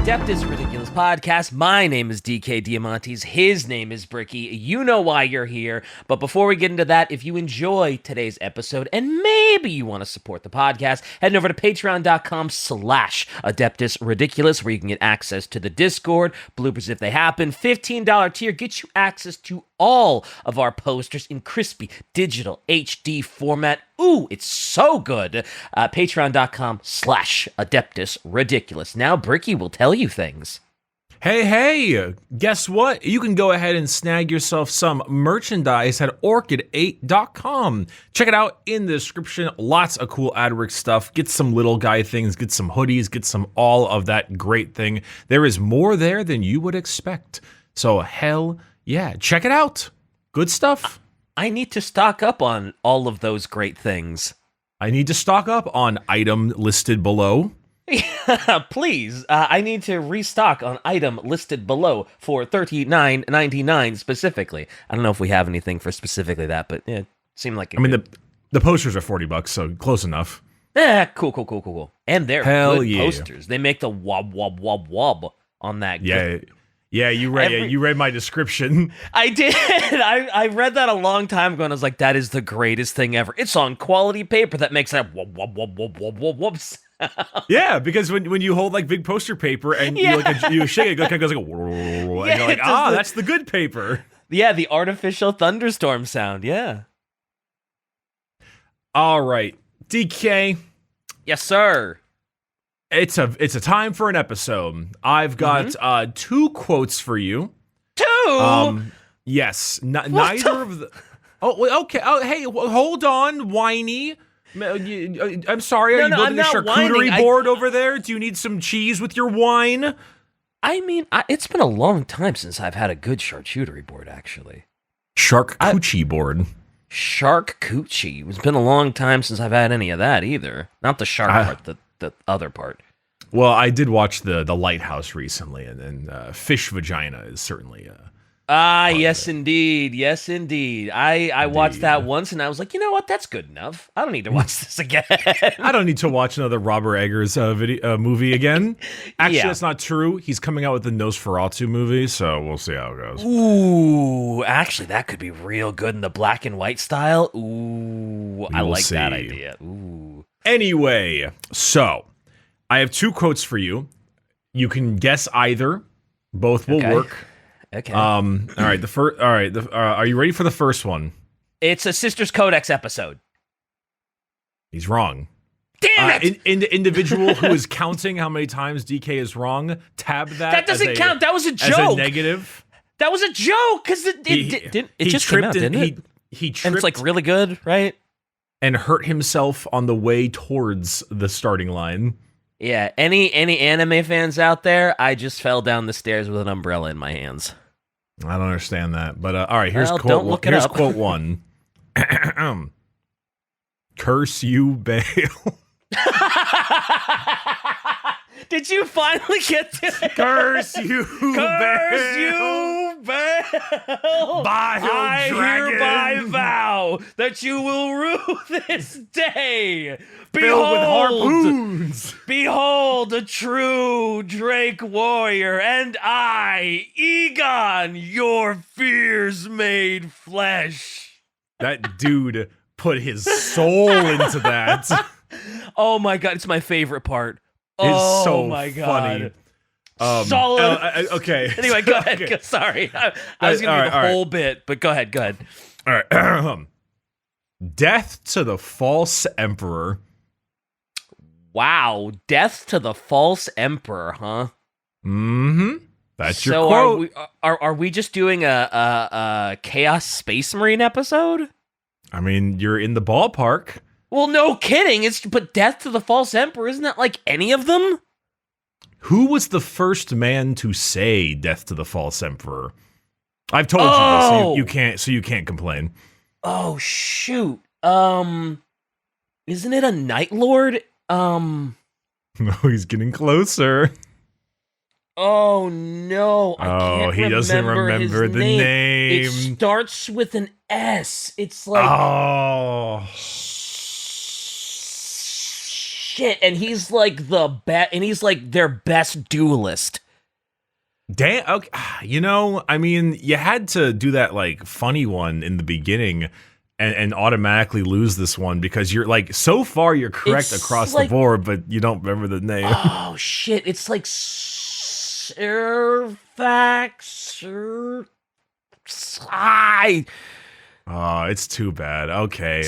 Adeptus Ridiculous Podcast. My name is DK Diamantes. His name is Bricky. You know why you're here. But before we get into that, if you enjoy today's episode and maybe you want to support the podcast, head over to patreon.com/Adeptus Ridiculous, where you can get access to the Discord, bloopers if they happen. $15 tier gets you access to all of our posters in crispy digital HD format. Ooh, it's so good. Patreon.com/Adeptus Ridiculous. Now Bricky will tell you things. Hey, guess what? You can go ahead and snag yourself some merchandise at orchid8.com. Check it out in the description. Lots of cool AdWorks stuff. Get some little guy things, get some hoodies, get some all of that great thing. There is more there than you would expect. So hell yeah, check it out. Good stuff. I need to stock up on all of those great things. I need to stock up on item listed below. Please, I need to restock on item listed below for $39.99 specifically. I don't know if we have anything for specifically that, but yeah, it seemed like the posters are $40, so close enough. Yeah, cool. And they're hell good yeah. posters. They make the wob on that. Yeah, you read my description. I did. I read that a long time ago, and I was like, that is the greatest thing ever. It's on quality paper that makes that wob. Yeah, because when you hold like big poster paper and you shake it, it kind of goes like, and you're like, that's the good paper. Yeah, the artificial thunderstorm sound. Yeah. All right, DK. Yes, sir. It's a time for an episode. I've got 2 quotes for you. 2? Yes. Neither of the. Oh, okay. Oh, hey, hold on, whiny. I'm sorry. Are you building a charcuterie board over there? Do you need some cheese with your wine? I mean, it's been a long time since I've had a good charcuterie board, actually. Charcuterie board. Charcuterie. It's been a long time since I've had any of that either. Not the shark part, the other part. Well, I did watch the Lighthouse recently, and fish vagina is certainly yes, indeed. Yes, indeed. I watched that once, and I was like, you know what? That's good enough. I don't need to watch this again. I don't need to watch another Robert Eggers movie again. Actually, that's not true. He's coming out with the Nosferatu movie, so we'll see how it goes. Ooh, actually, that could be real good in the black and white style. Ooh, I like that idea. Ooh. Anyway, so I have 2 quotes for you. You can guess either. Both will work. Okay. All right. Are you ready for the first one? It's a Sisters Codex episode. He's wrong. Damn it! The individual who is counting how many times DK is wrong, tab that. That doesn't count. That was a joke. As a negative. That was a joke because it just came out, didn't it? He tripped, and it's like really good, right? And hurt himself on the way towards the starting line. Yeah. Any anime fans out there? I just fell down the stairs with an umbrella in my hands. I don't understand that, but all right. Here's quote 1. Curse you, Bale. Did you finally get to it? Curse you, Curse you, Bale. I hereby vow that you will rue this day. Filled with harpoons. Behold, a true Drake warrior, and I, Egon, your fears made flesh. That dude put his soul into that. Oh my god, it's my favorite part. It's so my funny. God. Solid. Okay. Anyway, go ahead. Okay. Sorry. I was going to do the whole bit, but go ahead. All right. Death to the false emperor. Wow. Death to the false emperor, huh? Mm-hmm. That's your quote. Are we just doing a Chaos Space Marine episode? I mean, you're in the ballpark. Well, no kidding. But Death to the False Emperor, isn't that like any of them? Who was the first man to say "Death to the False Emperor"? I've told you this, so you can't complain. Oh shoot! Isn't it a Night Lord? No, he's getting closer. Oh no! He doesn't remember the name. It starts with an S. It's like shit, and he's like their best duelist. Damn. Okay. I mean, you had to do that like funny one in the beginning and automatically lose this one because you're like, so far you're correct across the board, but you don't remember the name. Oh shit! It's like It's too bad. Okay.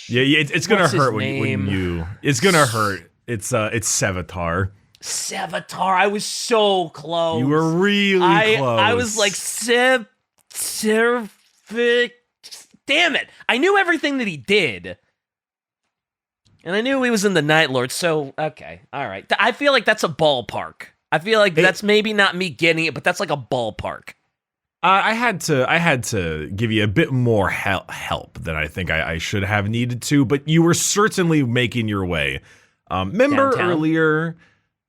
It's gonna hurt when you. It's gonna hurt. It's Sevatar. Sevatar. I was so close. You were really close. I was like Damn it! I knew everything that he did, and I knew he was in the Night Lord. So okay, all right. I feel like that's a ballpark. I feel like that's maybe not me getting it, but that's like a ballpark. I had to give you a bit more help than I think I should have needed to, but you were certainly making your way. Remember Downtown? Earlier,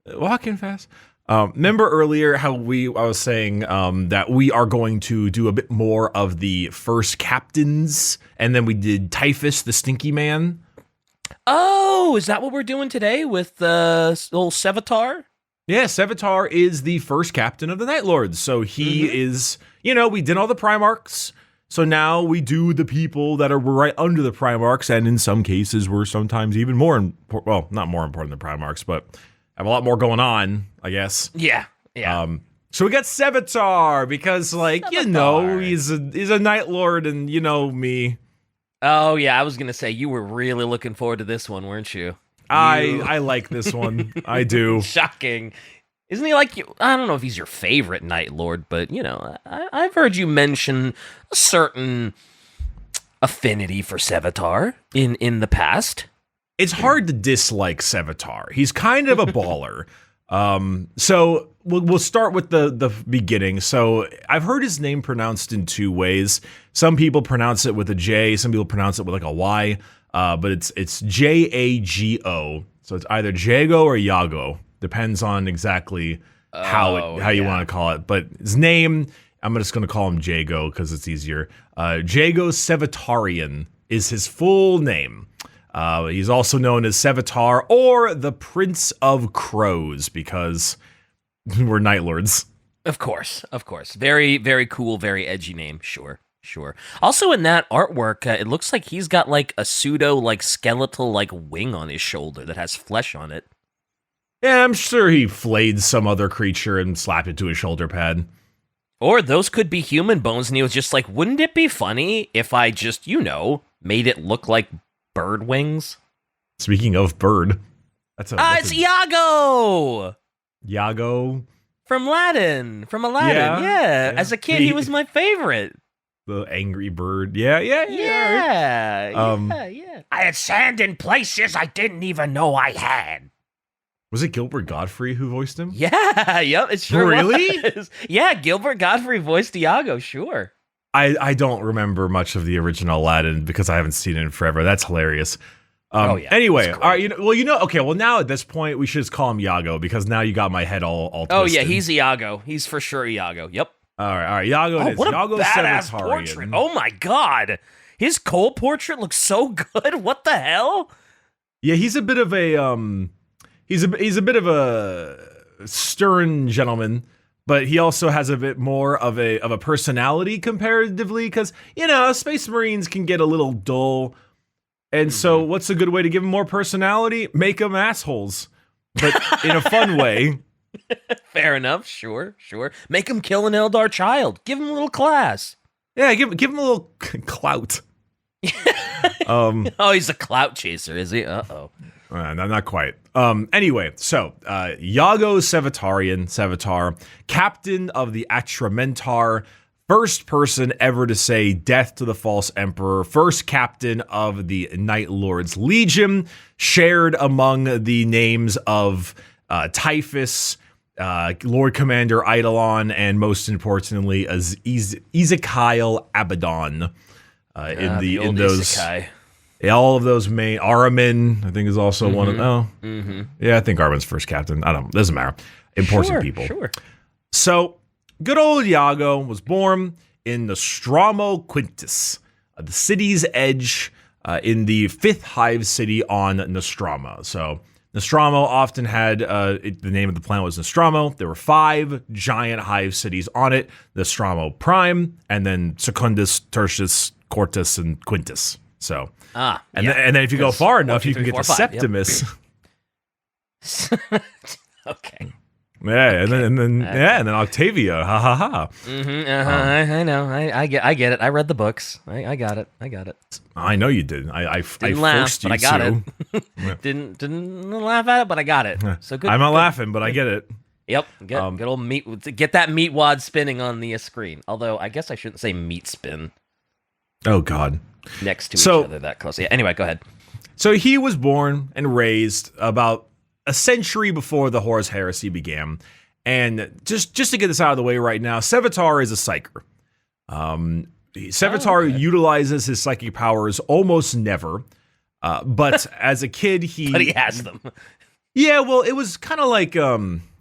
walking fast. Remember earlier how I was saying that we are going to do a bit more of the first captains, and then we did Typhus, the Stinky Man. Oh, is that what we're doing today with old Sevatar? Yeah, Sevatar is the first captain of the Night Lords. So he is, we did all the Primarchs. So now we do the people that are right under the Primarchs. And in some cases, we're sometimes even more important. Well, not more important than Primarchs, but have a lot more going on, I guess. Yeah. So we got Sevatar because, he's a Night Lord and me. Oh, yeah, I was going to say, you were really looking forward to this one, weren't you? I like this one. I do. Shocking. Isn't he like you? I don't know if he's your favorite Night Lord, but, I've heard you mention a certain affinity for Sevatar in the past. It's hard to dislike Sevatar. He's kind of a baller. So we'll start with the beginning. So I've heard his name pronounced in two ways. Some people pronounce it with a J. Some people pronounce it with like a Y. But it's Jago. So it's either Jago or Jago. Depends on exactly how you want to call it. But his name, I'm just going to call him Jago because it's easier. Jago Sevatarion is his full name. He's also known as Sevatar or the Prince of Crows because we're Night Lords. Of course. Very, very cool, very edgy name. Sure. Also in that artwork, it looks like he's got like a pseudo like skeletal like wing on his shoulder that has flesh on it. Yeah, I'm sure he flayed some other creature and slapped it to his shoulder pad. Or those could be human bones, and he was just like, wouldn't it be funny if I just, made it look like bird wings? Speaking of bird, it's Jago! Jago? From Aladdin. Yeah. As a kid, he was my favorite. The angry bird. Yeah. I had sand in places I didn't even know I had. Was it Gilbert Godfrey who voiced him? Yeah, yep, it sure really was. Yeah, Gilbert Godfrey voiced Iago, sure. I don't remember much of the original Aladdin because I haven't seen it in forever. That's hilarious. Anyway, all right. Okay. Well, now at this point, we should just call him Iago because now you got my head all twisted. Oh yeah, he's Iago. He's for sure Iago. Yep. All right. Iago it is. What a Jago badass Sevatarion. portrait! Oh my god, his Cole portrait looks so good. What the hell? Yeah, he's a bit of a he's a bit of a stern gentleman, but he also has a bit more of a personality comparatively because Space Marines can get a little dull, and so what's a good way to give them more personality? Make them assholes, but in a fun way. Fair enough. Sure. Make him kill an Eldar child. Give him a little class. Yeah, give him a little clout. Oh, he's a clout chaser, is he? Uh-oh. Not quite. Anyway, so Jago Sevatar, captain of the Atramentar, first person ever to say death to the false emperor, first captain of the Night Lords Legion, shared among the names of Typhus, Lord Commander Eidolon, and most importantly, Ezekyle Abaddon. In those, all of those main Ahriman, I think, is also one of. Yeah, I think Ahriman's first captain. I don't know, doesn't matter. Important people. Sure. So, good old Jago was born in Nostramo Quintus, the city's edge. in the 5th hive city on Nostramo. So Nostramo often had, the name of the planet was Nostramo. There were 5 giant hive cities on it. Nostramo Prime, and then Secundus, Tertius, Quartus, and Quintus. So, and then if you go far enough, you can get to Septimus. Yep. Okay. Yeah, okay. and then Octavia, ha ha ha. I know, I get it. I read the books. I got it. I know you did. I didn't laugh, forced you but I got to. it. didn't laugh at it, but I got it. So good. I'm not laughing, but I get it. Yep. Get old meat. Get that meat wad spinning on the screen. Although I guess I shouldn't say meat spin. Oh God. Next to each other that close. Yeah. Anyway, go ahead. So he was born and raised about a century before the Horus Heresy began. And just to get this out of the way right now, Sevatar is a psyker. Sevatar utilizes his psychic powers almost never. But as a kid, But he has them. Yeah, well, it was kind of like...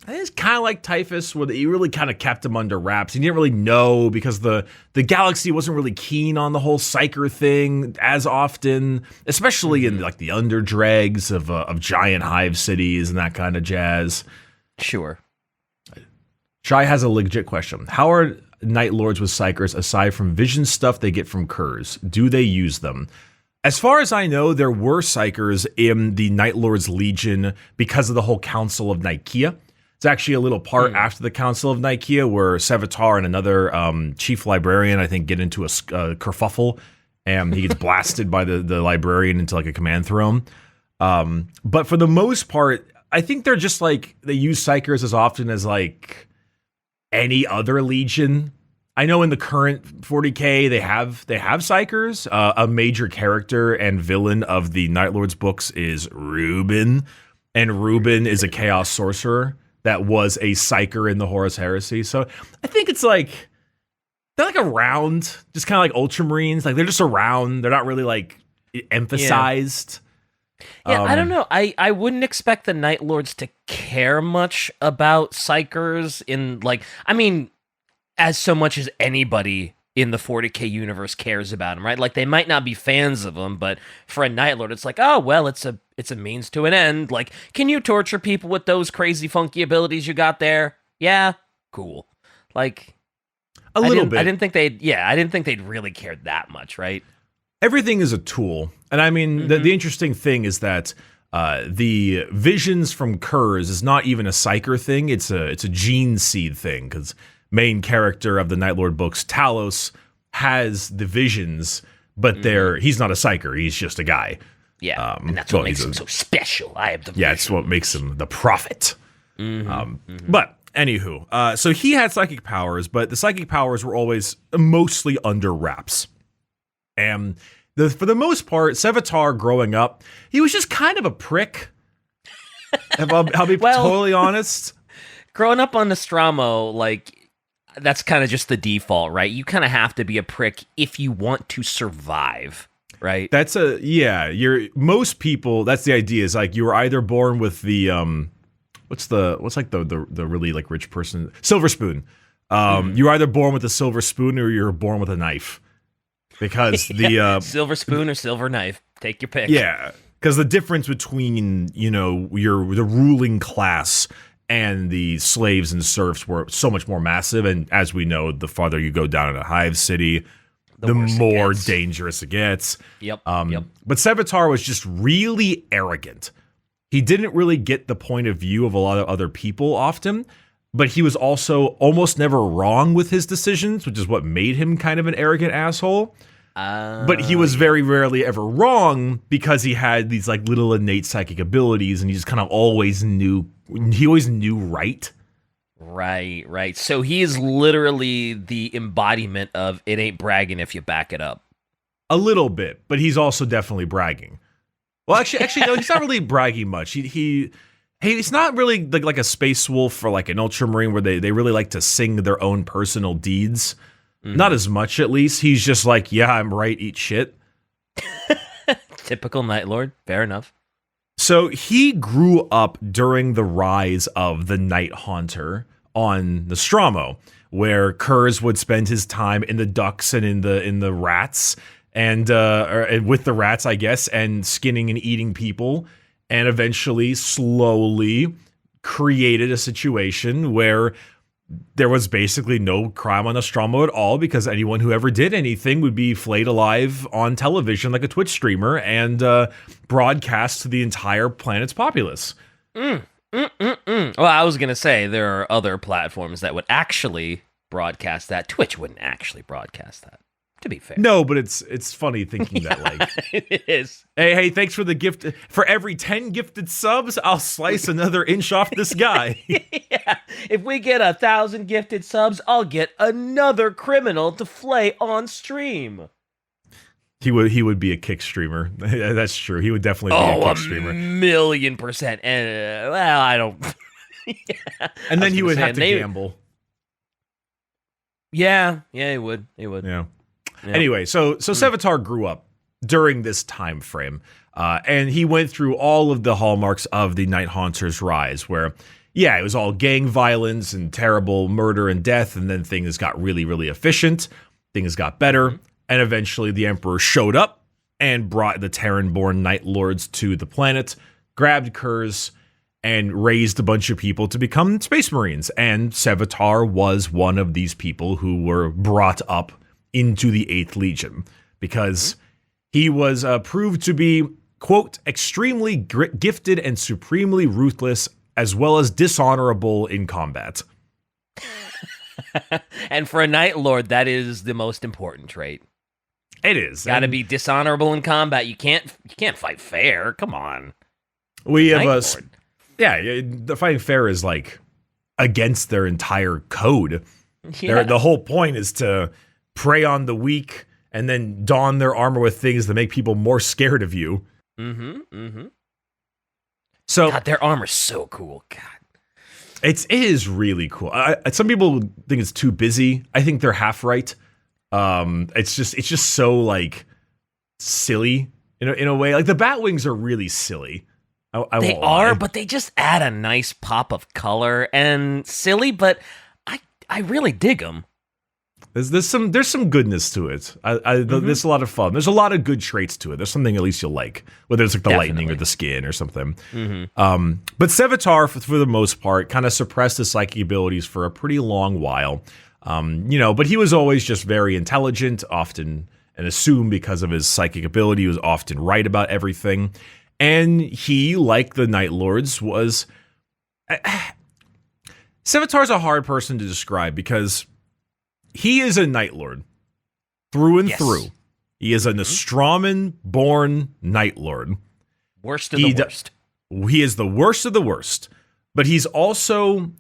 it's kind of like Typhus, where he really kind of kept him under wraps. He didn't really know because the galaxy wasn't really keen on the whole psyker thing as often, especially in like the underdregs of giant hive cities and that kind of jazz. Sure. Shai has a legit question. How are Night Lords with psykers aside from vision stuff they get from Curze? Do they use them? As far as I know, there were psykers in the Night Lords Legion because of the whole Council of Nicaea. It's actually a little part after the Council of Nicaea where Sevatar and another chief librarian, I think, get into a kerfuffle, and he gets blasted by the librarian into like a command throne. But for the most part, I think they're just like, they use psykers as often as like any other legion. I know in the current 40K they have psykers. A major character and villain of the Night Lords books is Ruben, and Ruben is a chaos sorcerer that was a psyker in the Horus Heresy. So I think it's like, they're like around, just kind of like Ultramarines. Like they're just around. They're not really like emphasized. Yeah, I don't know. I wouldn't expect the Night Lords to care much about psykers in like, I mean, as so much as anybody in the 40K universe cares about them, right? Like they might not be fans of them, but for a Night Lord, it's like, oh, well, it's a means to an end. Like, can you torture people with those crazy funky abilities you got there? Yeah, cool. Like a little bit. I didn't think they'd really cared that much, right? Everything is a tool. And I mean, the interesting thing is that the visions from Curze is not even a psyker thing. It's a gene seed thing, because main character of the Night Lord books, Talos, has the visions, but he's not a psyker. He's just a guy. Yeah, and that's what makes him so special. I have the vision. It's what makes him the prophet. But anywho, so he had psychic powers, but the psychic powers were always mostly under wraps. And for the most part, Sevatar growing up, he was just kind of a prick. I'll be totally honest. Growing up on Nostramo, like, that's kind of just the default, right? You kind of have to be a prick if you want to survive, right? Most people, that's the idea, is like you were either born with the what's the really like rich person, silver spoon. You're either born with a silver spoon or you're born with a knife. Because the silver spoon or silver knife, take your pick. Yeah, because the difference between the ruling class and the slaves and serfs were so much more massive. And as we know, the farther you go down in a hive city, the more dangerous it gets. Yep. But Sevatar was just really arrogant. He didn't really get the point of view of a lot of other people often, but he was also almost never wrong with his decisions, which is what made him kind of an arrogant asshole. But he was very rarely ever wrong because he had these like little innate psychic abilities, and he just kind of always knew. He always knew right. Right. So he is literally the embodiment of it ain't bragging if you back it up. A little bit, but he's also definitely bragging. Well, actually, no, he's not really bragging much. He's not really like a space wolf or like an ultramarine where they really like to sing their own personal deeds. Not as much, at least. He's just like, yeah, I'm right, eat shit. Typical Night Lord. Fair enough. So he grew up during the rise of the Night Haunter on Nostramo, where Curze would spend his time in the ducks and in the rats, and with the rats, I guess, and skinning and eating people, and eventually, slowly created a situation where there was basically no crime on Nostramo at all, because anyone who ever did anything would be flayed alive on television like a Twitch streamer and broadcast to the entire planet's populace. Well, I was going to say there are other platforms that would actually broadcast that. Twitch wouldn't actually broadcast that, to be fair. No, but it's funny thinking that, like, it is. Hey, thanks for the gift. For every 10 gifted subs, I'll slice another inch off this guy. Yeah. If we get 1,000 gifted subs, I'll get another criminal to flay on stream. He would be a kick streamer. That's true. He would definitely be a kick streamer. 1,000,000%. And well, I don't. Yeah. And then he would have to gamble. Yeah, he would. Yeah. Anyway, so Sevatar grew up during this time frame, and he went through all of the hallmarks of the Night Haunter's rise, where, yeah, it was all gang violence and terrible murder and death, and then things got really, really efficient, things got better, and eventually the Emperor showed up and brought the Terran-born Night Lords to the planet, grabbed Curze, and raised a bunch of people to become Space Marines, and Sevatar was one of these people who were brought up into the 8th Legion, because he was proved to be, quote, extremely gifted and supremely ruthless, as well as dishonorable in combat. And for a Night Lord, that is the most important trait. It is. Gotta be dishonorable in combat. You can't fight fair. Come on. We have the fighting fair is like against their entire code. Yeah. The whole point is to prey on the weak and then don their armor with things that make people more scared of you. So God, their armor's so cool. God. It is really cool. Some people think it's too busy. I think they're half right. It's just so like silly in a way. Like the Batwings are really silly. They are, but they just add a nice pop of color and silly. But I really dig them. There's some goodness to it. There's a lot of fun. There's a lot of good traits to it. There's something at least you'll like, whether it's like the lightning or the skin or something. But Sevatar, for the most part, kind of suppressed his psychic abilities for a pretty long while. But he was always just very intelligent, often, and assumed because of his psychic ability, he was often right about everything. And he, like the Night Lords, was... Sevatar's a hard person to describe because he is a Night Lord through and through. He is a Nostraman-born Night Lord. Worst of the worst. He is the worst of the worst. But he's also,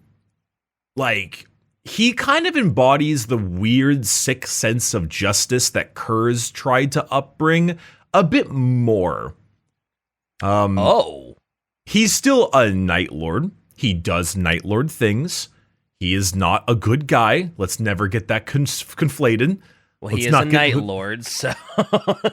like, he kind of embodies the weird, sick sense of justice that Curze tried to upbring a bit more. He's still a Night Lord. He does Night Lord things. He is not a good guy. Let's never get that conflated. Well, he is a Night Lord, so...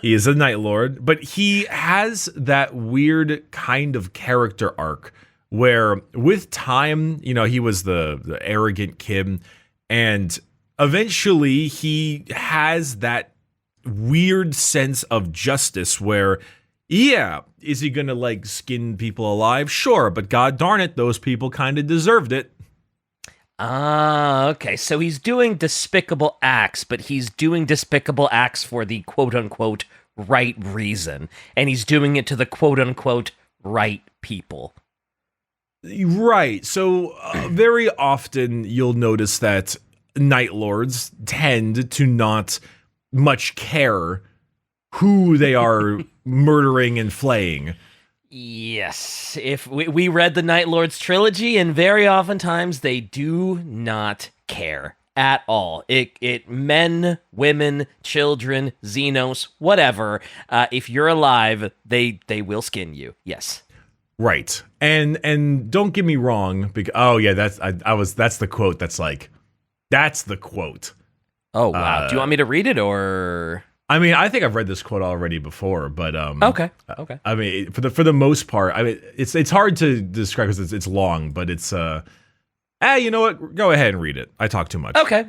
He is a Night Lord, but he has that weird kind of character arc where, with time, he was the arrogant kid, and eventually he has that weird sense of justice where... Yeah, is he gonna, like, skin people alive? Sure, but god darn it, those people kind of deserved it. Okay, so he's doing despicable acts, but he's doing despicable acts for the quote-unquote right reason, and he's doing it to the quote-unquote right people. Right, so very often you'll notice that Night Lords tend to not much care who they are murdering and flaying. Yes, if we read the Night Lords trilogy, and very oftentimes they do not care at all. It men, women, children, Xenos, whatever. If you're alive, they will skin you. Yes. Right, and don't get me wrong. That's the quote. That's the quote. Oh wow! Do you want me to read it or? I mean, I think I've read this quote already before, but okay. I mean, for the most part, I mean, it's hard to describe because it's long, but it's you know what? Go ahead and read it. I talk too much. Okay.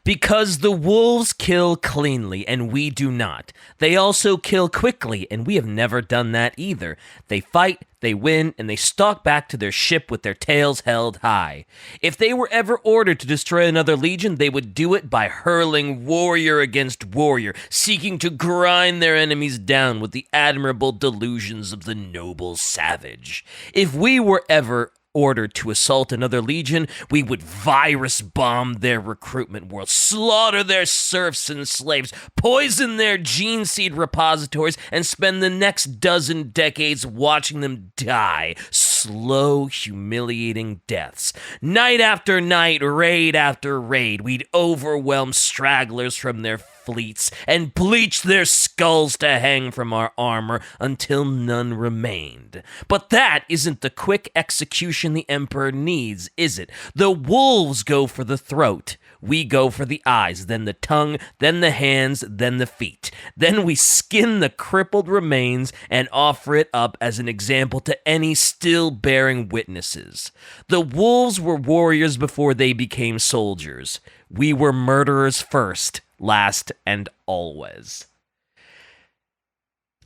Because the wolves kill cleanly, and we do not. They also kill quickly, and we have never done that either. They fight, they win, and they stalk back to their ship with their tails held high. If they were ever ordered to destroy another legion, they would do it by hurling warrior against warrior, seeking to grind their enemies down with the admirable delusions of the noble savage. If we were ever ordered to assault another legion, we would virus bomb their recruitment world, slaughter their serfs and slaves, poison their gene seed repositories, and spend the next dozen decades watching them die slow, humiliating deaths. Night after night, raid after raid, we'd overwhelm stragglers from their fleets and bleach their skulls to hang from our armor until none remained. But that isn't the quick execution the Emperor needs, is it? The wolves go for the throat. We go for the eyes, then the tongue, then the hands, then the feet. Then we skin the crippled remains and offer it up as an example to any still bearing witnesses. The wolves were warriors before they became soldiers. We were murderers first, last, and always.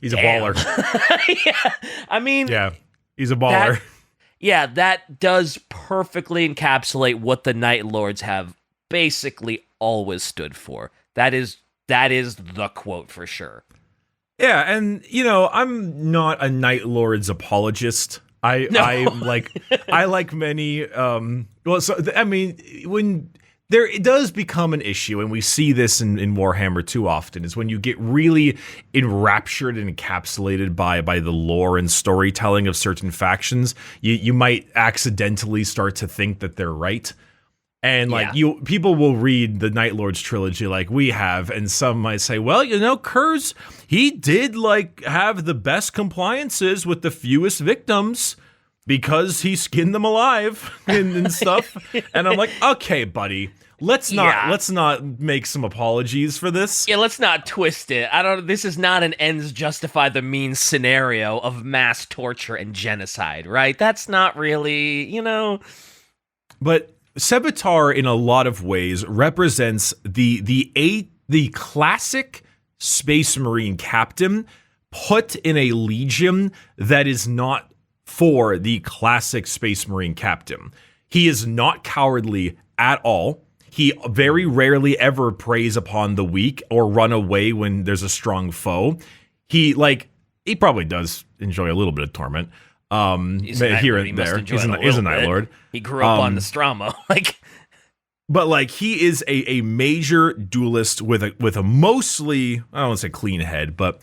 He's a baller. Yeah, I mean... Yeah, he's a baller. That does perfectly encapsulate what the Night Lords have basically always stood for. That is the quote for sure. Yeah, and I'm not a Night Lords apologist. I like many when it does become an issue, and we see this in Warhammer too often, is when you get really enraptured and encapsulated by the lore and storytelling of certain factions, you might accidentally start to think that they're right. And people will read the Night Lords trilogy like we have, and some might say, well, Curze, he did have the best compliances with the fewest victims because he skinned them alive and stuff. And I'm like, okay, buddy, let's not make some apologies for this. Yeah, let's not twist it. This is not an ends justify the means scenario of mass torture and genocide, right? That's not really, But Sevatar, in a lot of ways, represents the classic Space Marine captain put in a legion that is not for the classic Space Marine captain. He is not cowardly at all. He very rarely ever preys upon the weak or run away when there's a strong foe. He probably does enjoy a little bit of torment. Here and there. He's a Night Lord. He grew up on Nostramo. But he is a major duelist with a mostly, I don't want to say clean head, but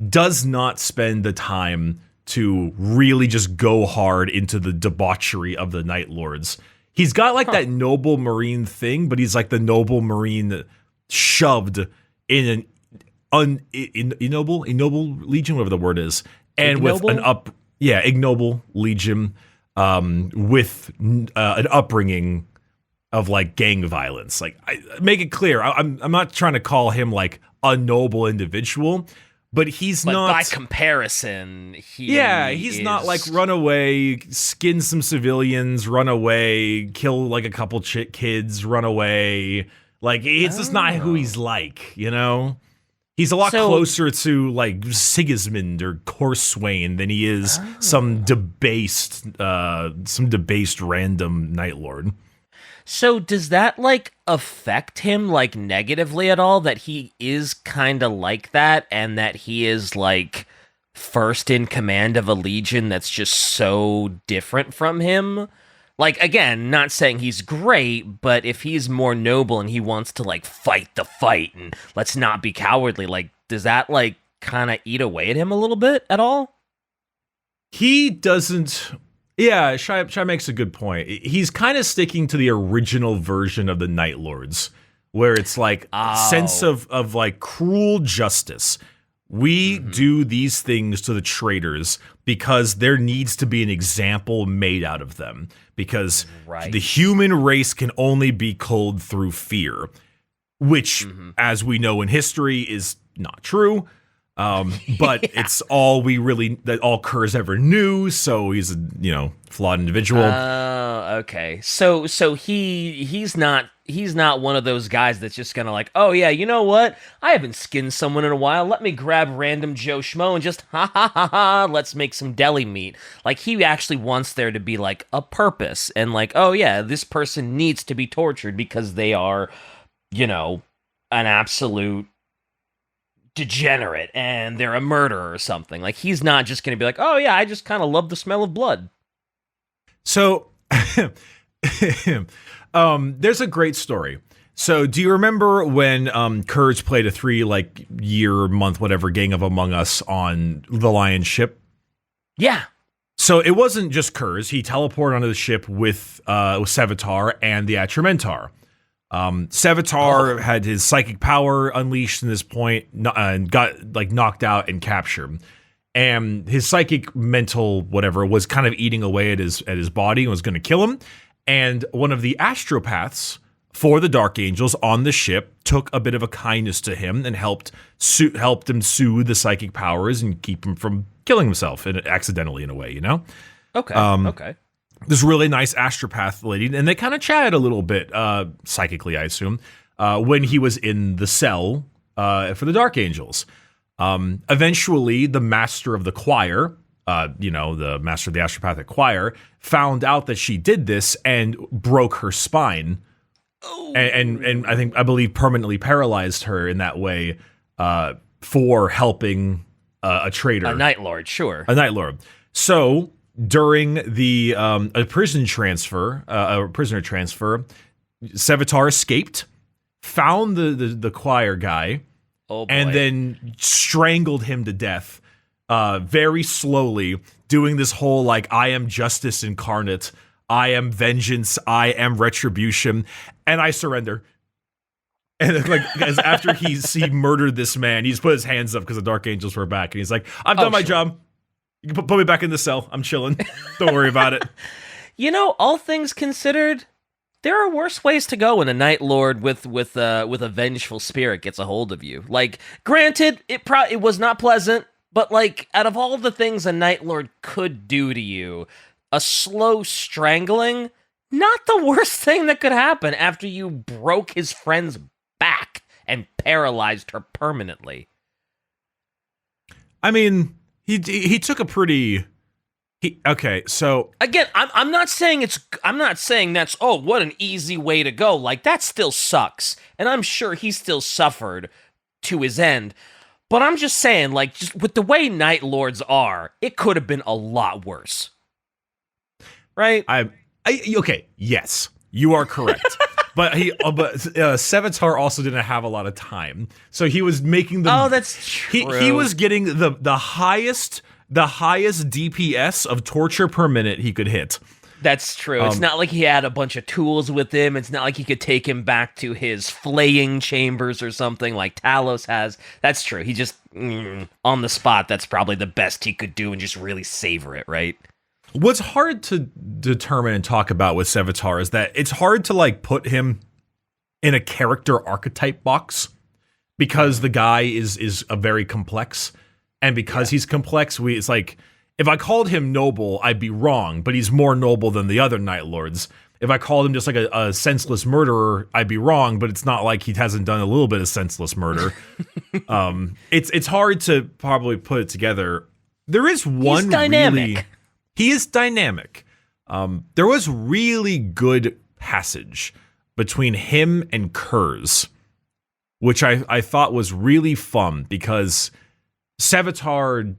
does not spend the time to really just go hard into the debauchery of the Night Lords. He's got that noble Marine thing, but he's the noble Marine shoved in an ignoble legion, whatever the word is, and ignoble? with ignoble legion, with an upbringing of gang violence. I make it clear, I'm not trying to call him a noble individual, but he's not. By comparison, he's not run away, skin some civilians, run away, kill a couple kids, run away. It's just not who he's like, He's a lot closer to Sigismund or Corswain than he is some debased random Night Lord. So does that affect him negatively at all, that he is kind of like that, and that he is first in command of a legion that's just so different from him? Again, not saying he's great, but if he's more noble and he wants to fight the fight and let's not be cowardly, does that kind of eat away at him a little bit at all? He doesn't. Yeah, Shai makes a good point. He's kind of sticking to the original version of the Night Lords, where it's sense of cruel justice. We do these things to the traitors because there needs to be an example made out of them, because the human race can only be culled through fear, which, as we know in history, is not true. But it's all all Curze ever knew, so he's a flawed individual. Okay. So he's not he's not one of those guys that's just gonna like, oh yeah, you know what? I haven't skinned someone in a while. Let me grab random Joe Schmo and just ha ha ha ha. Let's make some deli meat. Like he actually wants there to be like a purpose and like, oh yeah, this person needs to be tortured because they are, an absolute degenerate and they're a murderer or something. Like he's not just gonna be like, oh yeah, I just kind of love the smell of blood. So there's a great story. So do you remember when Curze played a 3 month whatever gang of Among Us on the Lion ship? Yeah. So it wasn't just Curze. He teleported onto the ship with Sevatar and the Atramentar. Sevatar had his psychic power unleashed in this point and got like knocked out and captured. And his psychic mental whatever was kind of eating away at his body and was going to kill him. And one of the astropaths for the Dark Angels on the ship took a bit of a kindness to him and helped him soothe the psychic powers and keep him from killing himself accidentally in a way, Okay. Okay. This really nice astropath lady, and they kind of chatted a little bit, psychically, I assume, when he was in the cell for the Dark Angels. Eventually, the master of the choir, the master of the astropathic choir, found out that she did this and broke her spine, and I believe permanently paralyzed her in that way for helping a traitor, a Night Lord, sure, a Night Lord. So during the a prisoner transfer, Sevatar escaped, found the choir guy. Oh boy. And then strangled him to death very slowly, doing this whole like, I am justice incarnate, I am vengeance, I am retribution, and I surrender. And like, as after he murdered this man, he just put his hands up because the Dark Angels were back, and he's like, I've done my job. You can put me back in the cell. I'm chilling. Don't worry about it. All things considered, there are worse ways to go when a Night Lord with a vengeful spirit gets a hold of you. Like, granted, it was not pleasant, but like, out of all the things a Night Lord could do to you, a slow strangling, not the worst thing that could happen after you broke his friend's back and paralyzed her permanently. I mean, he took a pretty. Okay, so again, I'm not saying that's what an easy way to go. Like that still sucks, and I'm sure he still suffered to his end. But I'm just saying, like, just with the way Night Lords are, it could have been a lot worse, right? Okay, yes, you are correct. But Sevatar also didn't have a lot of time, so he was making the. Oh, that's true. He was getting the highest DPS of torture per minute he could hit. That's true. It's not like he had a bunch of tools with him. It's not like he could take him back to his flaying chambers or something like Talos has. That's true. He just, on the spot, that's probably the best he could do and just really savor it, right? What's hard to determine and talk about with Sevatar is that it's hard to like put him in a character archetype box because the guy is a very complex. And because he's complex, it's like, if I called him noble, I'd be wrong, but he's more noble than the other Night Lords. If I called him just like a senseless murderer, I'd be wrong, but it's not like he hasn't done a little bit of senseless murder. It's hard to probably put it together. There is one dynamic. He is dynamic. There was really good passage between him and Curze, which I thought was really fun because Sevatar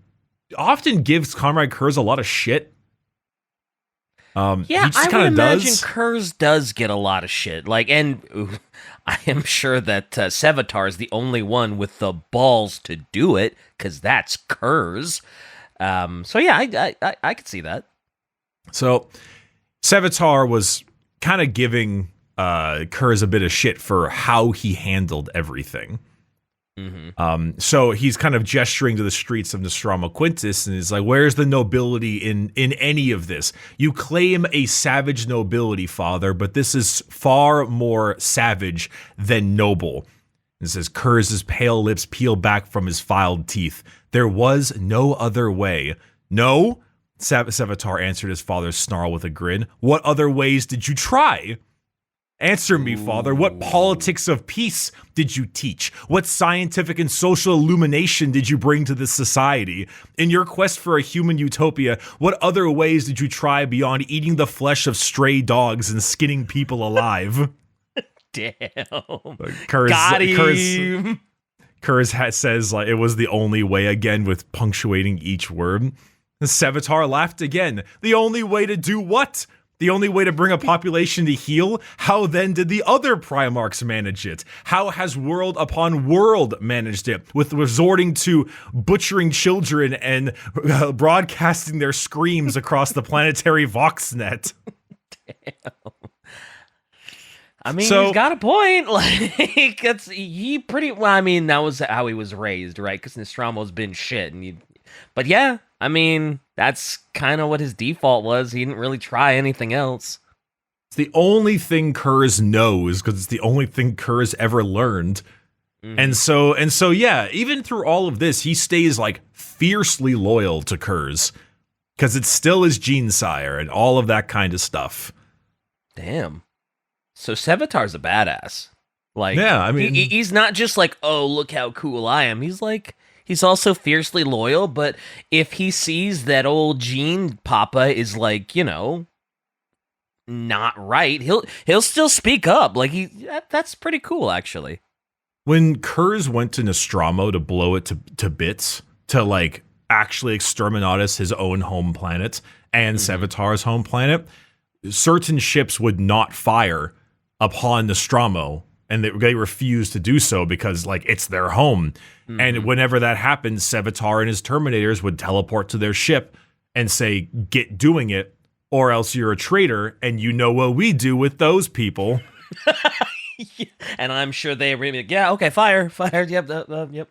often gives Konrad Curze a lot of shit. Yeah, I would imagine Curze does get a lot of shit. Like, and I am sure that Sevatar is the only one with the balls to do it, because that's Curze. So yeah, I could see that. So Sevatar was kind of giving Curze a bit of shit for how he handled everything. Mm-hmm. So he's kind of gesturing to the streets of Nostramo Quintus and is like, where's the nobility in any of this? You claim a savage nobility, father, but this is far more savage than noble. It says, Curze's pale lips peel back from his filed teeth. There was no other way. No? Sevatar answered his father's snarl with a grin. What other ways did you try? Answer me, Father. What politics of peace did you teach? What scientific and social illumination did you bring to this society? In your quest for a human utopia, what other ways did you try beyond eating the flesh of stray dogs and skinning people alive? Damn. Got him. Curze says like it was the only way again with punctuating each word. Sevatar laughed again. The only way to do what? The only way to bring a population to heal? How then did the other Primarchs manage it? How has world upon world managed it? With resorting to butchering children and broadcasting their screams across the planetary Voxnet. Damn. I mean, he's got a point. Like, that was how he was raised, right? Because Nostramo's been shit. But yeah, I mean, that's kind of what his default was. He didn't really try anything else. It's the only thing Curze knows, because it's the only thing Curze ever learned. And so, yeah, even through all of this, he stays, like, fiercely loyal to Curze. Because it's still his gene sire and all of that kind of stuff. Damn. So Sevatar's a badass. Like, yeah, I mean, he's not just like, oh, look how cool I am. He's like, he's also fiercely loyal, but if he sees that old Gene Papa is like, you know, not right, he'll still speak up. Like, that's pretty cool, actually. When Curze went to Nostramo to blow it to bits, to like actually exterminatus his own home planet and Sevatar's home planet, certain ships would not fire upon Nostramo, and they refused to do so because, like, it's their home. And whenever that happened, Sevatar and his Terminators would teleport to their ship and say, get doing it, or else you're a traitor, and you know what we do with those people. And I'm sure they were like, yeah, okay, fire, yep, yep,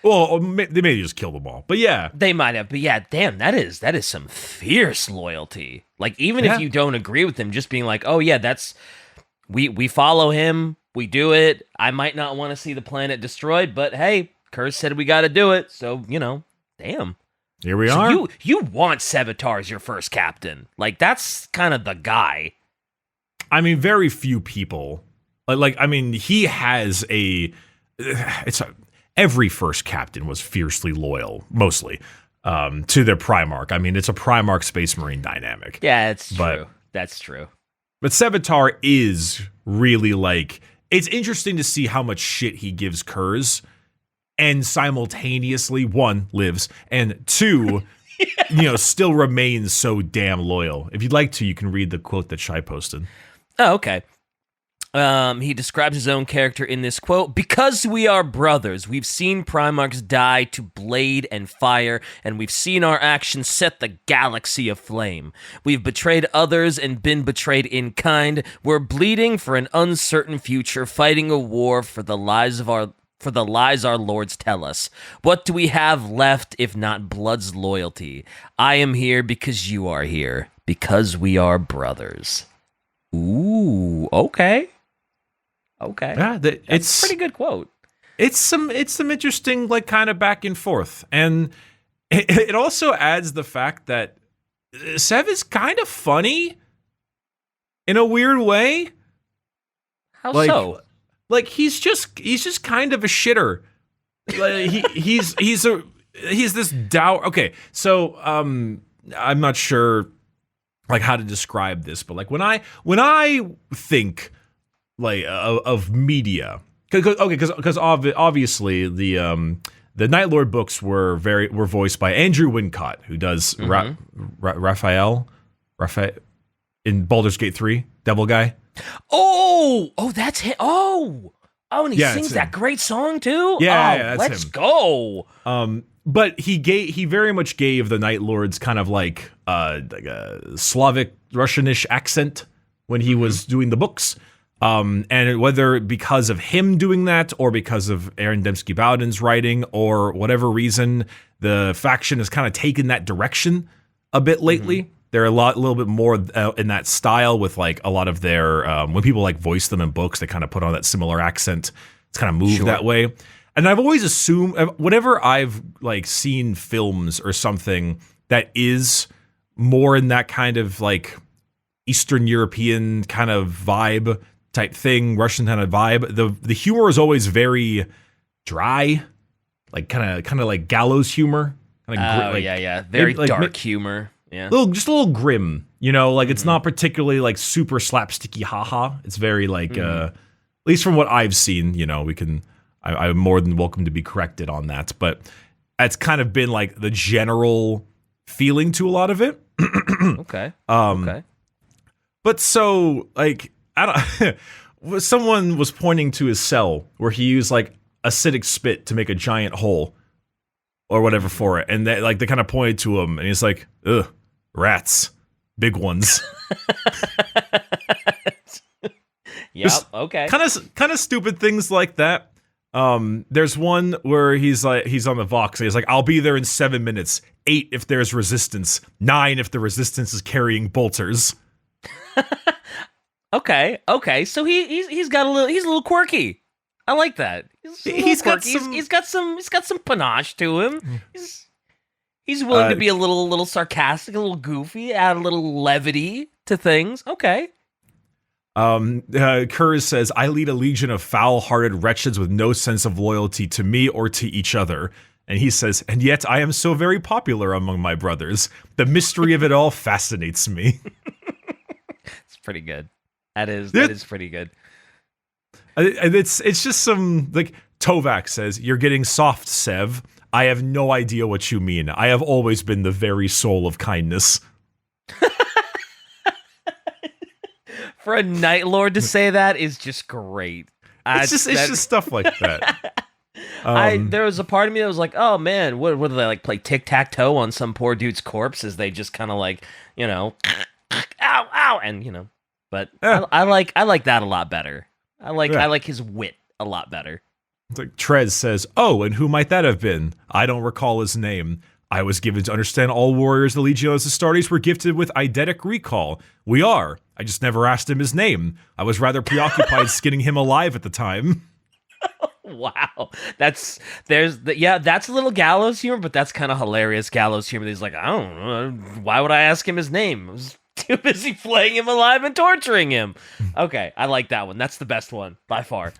Well, they may just kill them all, but yeah. They might have, but yeah, damn, that is some fierce loyalty. Like, even if you don't agree with him, just being like, oh yeah, that's, we follow him, we do it. I might not want to see the planet destroyed, but hey, Curze said we got to do it, so, you know, damn. Here we are. You want Sevatar as your first captain. Like, that's kind of the guy. I mean, very few people, I mean, he has every first captain was fiercely loyal, mostly, to their Primarch. I mean, it's a Primarch Space Marine dynamic. Yeah, it's true. That's true. But Sevatar is really, like, it's interesting to see how much shit he gives Curze, and simultaneously, one, lives, and two, you know, still remains so damn loyal. If you'd like to, you can read the quote that Shai posted. Oh, okay. He describes his own character in this quote: because we are brothers, we've seen Primarchs die to blade and fire, and we've seen our actions set the galaxy aflame. We've betrayed others and been betrayed in kind. We're bleeding for an uncertain future, fighting a war for the lies our lords tell us. What do we have left if not blood's loyalty? I am here because you are here, because we are brothers. Ooh, okay. Okay. Yeah, it's a pretty good quote. It's some interesting, like, kind of back and forth. And it also adds the fact that Sev is kind of funny in a weird way. How so? Like, he's just kind of a shitter. Like, he's this dour. Okay, so I'm not sure, like, how to describe this, but like when I think, like, of media, because obviously the Night Lord books were voiced by Andrew Wincott, who does Raphael in Baldur's Gate 3, Devil Guy. Oh, that's him. Oh, and he sings that great song too. Yeah, that's let's him. Go. But he very much gave the Night Lords kind of like a Slavic Russianish accent when he was doing the books. And whether because of him doing that or because of Aaron Dembski Bowden's writing or whatever reason, the faction has kind of taken that direction a bit lately. They're a little bit more in that style with, like, a lot of their when people, like, voice them in books, they kind of put on that similar accent. It's kind of moved that way. And I've always assumed, whenever I've, like, seen films or something that is more in that kind of, like, Eastern European kind of vibe type thing, Russian kind of vibe. The humor is always very dry, like kind of like Gallows humor. Very dark humor. Yeah, just a little grim. Like it's not particularly like super slapsticky, haha. It's very like, at least from what I've seen. I'm more than welcome to be corrected on that, but that's kind of been like the general feeling to a lot of it. Okay. Okay. But so like I don't. Someone was pointing to his cell where he used like acidic spit to make a giant hole or whatever for it, and they kind of pointed to him, and he's like, "Ugh, rats, big ones." Yep. Okay. Kind of stupid things like that. There's one where he's on the Vox, and he's like, "I'll be there in 7 minutes. 8 if there's resistance. 9 if the resistance is carrying bolters." Okay. So he's got a little quirky. I like that. He's got some panache to him. He's willing to be a little sarcastic, a little goofy, add a little levity to things. Okay. Curze says, "I lead a legion of foul-hearted wretches with no sense of loyalty to me or to each other." And he says, "And yet I am so very popular among my brothers. The mystery of it all fascinates me." It's pretty good. That is pretty good. It's just some, like, Tovak says, "You're getting soft, Sev. I have no idea what you mean. I have always been the very soul of kindness." For a Night Lord to say that is just great. It's just stuff like that. There was a part of me that was like, oh man, what do they like play tic-tac-toe on some poor dude's corpse as they just kind of like, ow, ow, and but I like that a lot better. I like his wit a lot better. It's like Trez says, "Oh, and who might that have been? I don't recall his name. I was given to understand all warriors of the Legiones Astartes were gifted with eidetic recall. We are. I just never asked him his name. I was rather preoccupied skinning him alive at the time." Wow, that's a little Gallows humor, but that's kind of hilarious Gallows humor. He's like, I don't know, why would I ask him his name? I was too busy flaying him alive and torturing him. Okay, I like that one. That's the best one by far.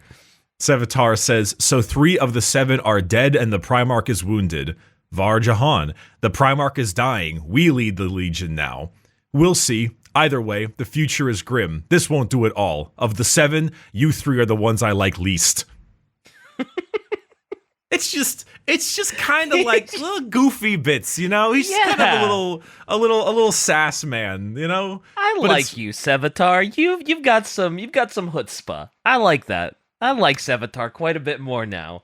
Sevatar says, "So 3 of the 7 are dead and the Primarch is wounded. Var Jahan, the Primarch is dying. We lead the Legion now. We'll see. Either way, the future is grim. This won't do it all. Of the 7, you 3 are the ones I like least." It's just kind of like little goofy bits, He's kind of a little sass man, I like you, Sevatar. You've got some chutzpah. I like that. I like Sevatar quite a bit more now.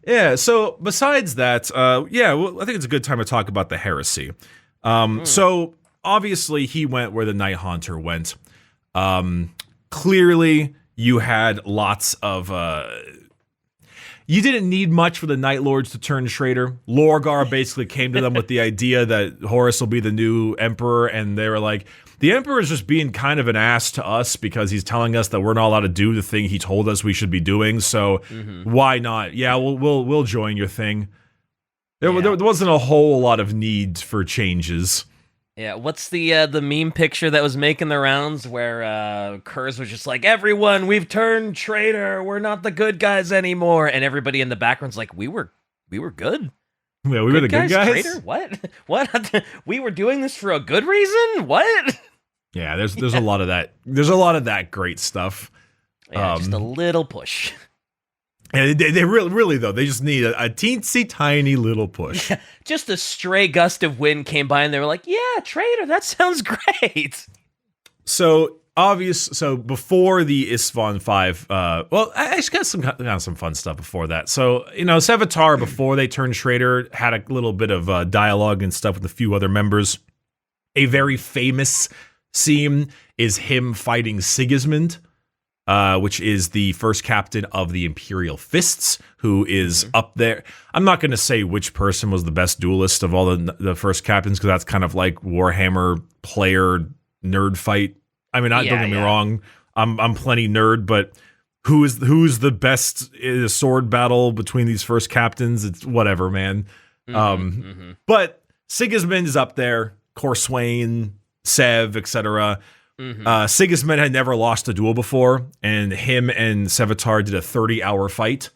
Yeah. So besides that, I think it's a good time to talk about the heresy. So obviously he went where the Night Haunter went. Clearly you had lots of. You didn't need much for the Night Lords to turn traitor. Lorgar basically came to them with the idea that Horus will be the new emperor, and they were like, the emperor is just being kind of an ass to us because he's telling us that we're not allowed to do the thing he told us we should be doing, so why not? Yeah, we'll join your thing. There wasn't a whole lot of need for changes. Yeah, what's the meme picture that was making the rounds where Curze was just like, everyone, we've turned traitor, we're not the good guys anymore, and everybody in the background's like, we were good. Yeah, we were the good guys. Traitor? What? We were doing this for a good reason? What? Yeah, there's a lot of that. There's a lot of that great stuff. Yeah, just a little push. And they really though, they just need a teensy tiny little push. Yeah, just a stray gust of wind came by and they were like, yeah, traitor, that sounds great. So before the Isstvan 5, I actually got some fun stuff before that. So, Sevatar, before they turned traitor, had a little bit of dialogue and stuff with a few other members. A very famous scene is him fighting Sigismund, which is the first captain of the Imperial Fists, who is up there. I'm not going to say which person was the best duelist of all the first captains, because that's kind of like Warhammer player nerd fight. I mean, don't get me wrong, I'm plenty nerd, but who's the best in a sword battle between these first captains? It's whatever, man. But Sigismund is up there, Corswain, Sev, etc. Sigismund had never lost a duel before, and him and Sevatar did a 30-hour fight.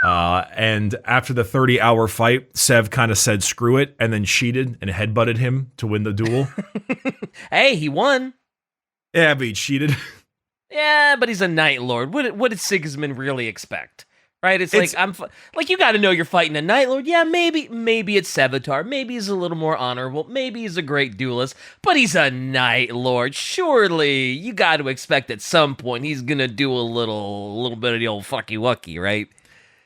And after the 30-hour fight, Sev kind of said screw it, and then cheated and headbutted him to win the duel. Hey, he won. Yeah, but he cheated. Yeah, but he's a Night Lord. What did Sigismund really expect? Right? It's like you got to know you're fighting a Night Lord. Yeah, maybe it's Sevatar. Maybe he's a little more honorable. Maybe he's a great duelist. But he's a Night Lord. Surely you got to expect at some point he's gonna do a little bit of the old fucky wucky, right?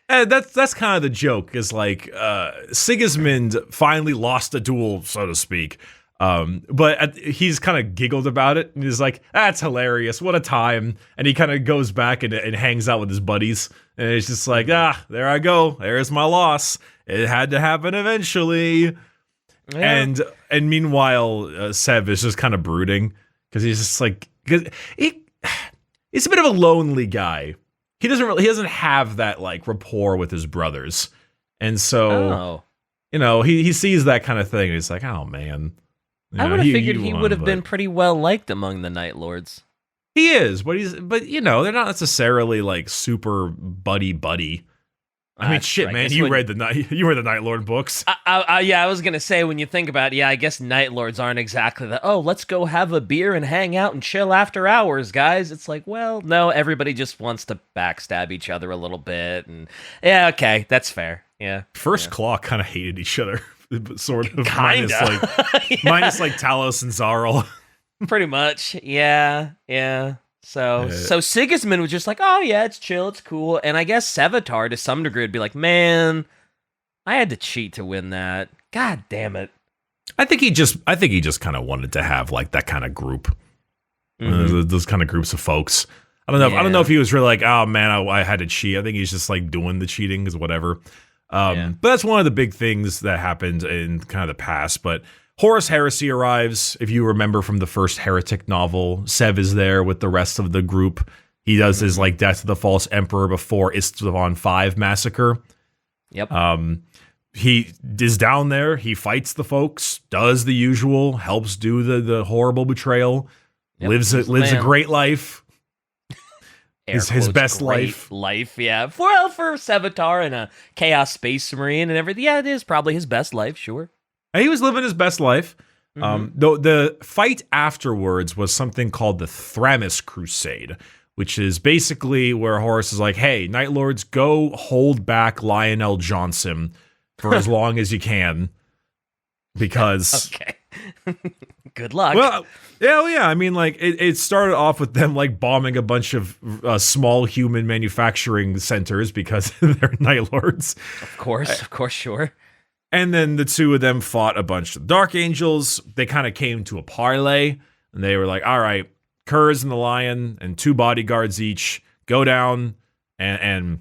That's kind of the joke. Is like Sigismund finally lost a duel, so to speak. But he's kind of giggled about it, and he's like, "That's hilarious! What a time!" And he kind of goes back and hangs out with his buddies. And it's just like, there I go. There's my loss. It had to happen eventually. Yeah. And meanwhile, Sev is just kind of brooding because he's just like, he's a bit of a lonely guy. He doesn't have that like rapport with his brothers, and so he sees that kind of thing. And he's like, oh man. I would have figured he would have been pretty well liked among the Night Lords. He is, but they're not necessarily like super buddy. I mean, shit, man, you read the Night Lord books. Yeah, I was gonna say when you think about it, yeah, I guess Night Lords aren't exactly let's go have a beer and hang out and chill after hours, guys. It's like, well, no, everybody just wants to backstab each other a little bit, and yeah, okay, that's fair. Yeah, First Claw kind of hated each other, sort of. Kinda. Minus like Talos and Zarl. Pretty much, yeah. So Sigismund was just like, oh yeah, it's chill, it's cool, and I guess Sevatar to some degree would be like, man, I had to cheat to win that. God damn it. I think he just kind of wanted to have like that kind of group, those kind of groups of folks. I don't know. I don't know if he was really like, oh man, I had to cheat. I think he's just like doing the cheating is whatever. But that's one of the big things that happened in kind of the past. But Horus Heresy arrives. If you remember from the first Heretic novel, Sev is there with the rest of the group. He does his like Death of the False Emperor before Istvan V massacre. Yep. He is down there. He fights the folks, does the usual, helps do the horrible betrayal, lives a great life. His best life, yeah. For Sevatar and a Chaos Space Marine and everything, yeah, it is probably his best life, sure. He was living his best life. Though the fight afterwards was something called the Thramis Crusade, which is basically where Horus is like, hey, Night Lords, go hold back Lionel Johnson for as long as you can. Because... Okay. Good luck. Well, yeah. I mean, like, it started off with them, like, bombing a bunch of small human manufacturing centers because they're Night Lords. Of course, sure. And then the two of them fought a bunch of Dark Angels. They kind of came to a parlay, and they were like, all right, Curze and the Lion and 2 bodyguards each, go down and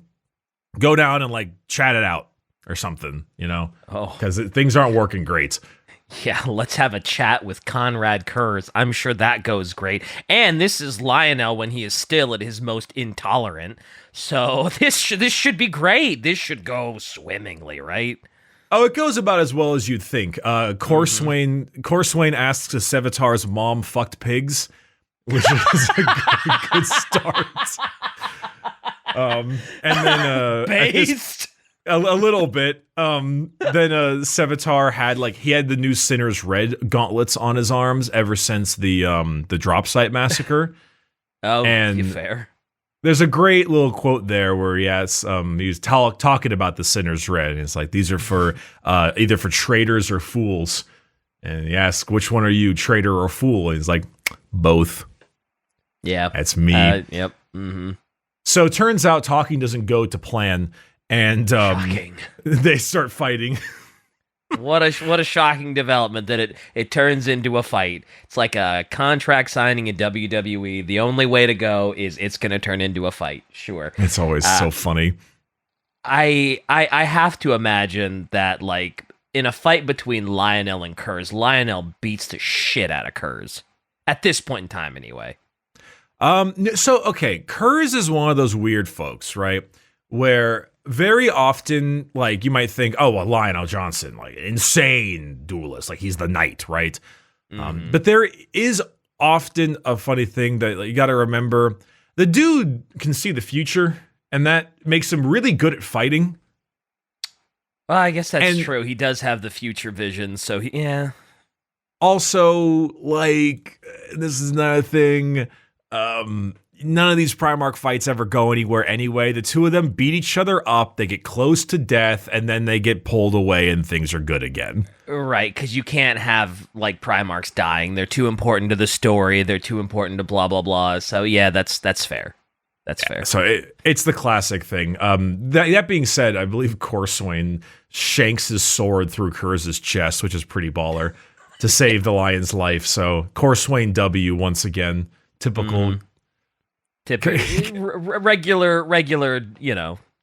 like chat it out or something, because things aren't working great. Yeah, let's have a chat with Konrad Curze. I'm sure that goes great. And this is Lionel when he is still at his most intolerant. So this should be great. This should go swimmingly, right? Oh, it goes about as well as you'd think. Corswain asks if Sevatar's mom fucked pigs, which is a good start. And then based a little bit. Then Sevatar had the new Sinner's Red gauntlets on his arms ever since the drop site massacre. Oh, and fair. There's a great little quote there where he was talking about the Sinner's Red, and it's like, these are for either for traitors or fools. And he asks, which one are you, traitor or fool? And he's like, both. Yeah. That's me. Yep. Mm-hmm. So it turns out talking doesn't go to plan, and shocking. They start fighting. What a shocking development that it turns into a fight. It's like a contract signing in WWE. The only way to go is it's going to turn into a fight. Sure. It's always so funny. I have to imagine that, like, in a fight between Lionel and Curze, Lionel beats the shit out of Curze. At this point in time, anyway. Curze is one of those weird folks, right? Where very often, like, you might think, oh, well, Lionel Johnson, like, insane duelist, like, he's the knight, right? But there is often a funny thing that you got to remember. The dude can see the future, and that makes him really good at fighting. Well, I guess that's true. He does have the future vision, so yeah. Also, like, this is another thing. None of these Primarch fights ever go anywhere anyway. The two of them beat each other up, they get close to death, and then they get pulled away and things are good again. Right, because you can't have, like, Primarchs dying. They're too important to the story. They're too important to blah, blah, blah. So, yeah, that's fair. That's fair. So it's the classic thing. That being said, I believe Corswain shanks his sword through Curze's chest, which is pretty baller, to save the lion's life. So Corswain W once again. Typical... regular,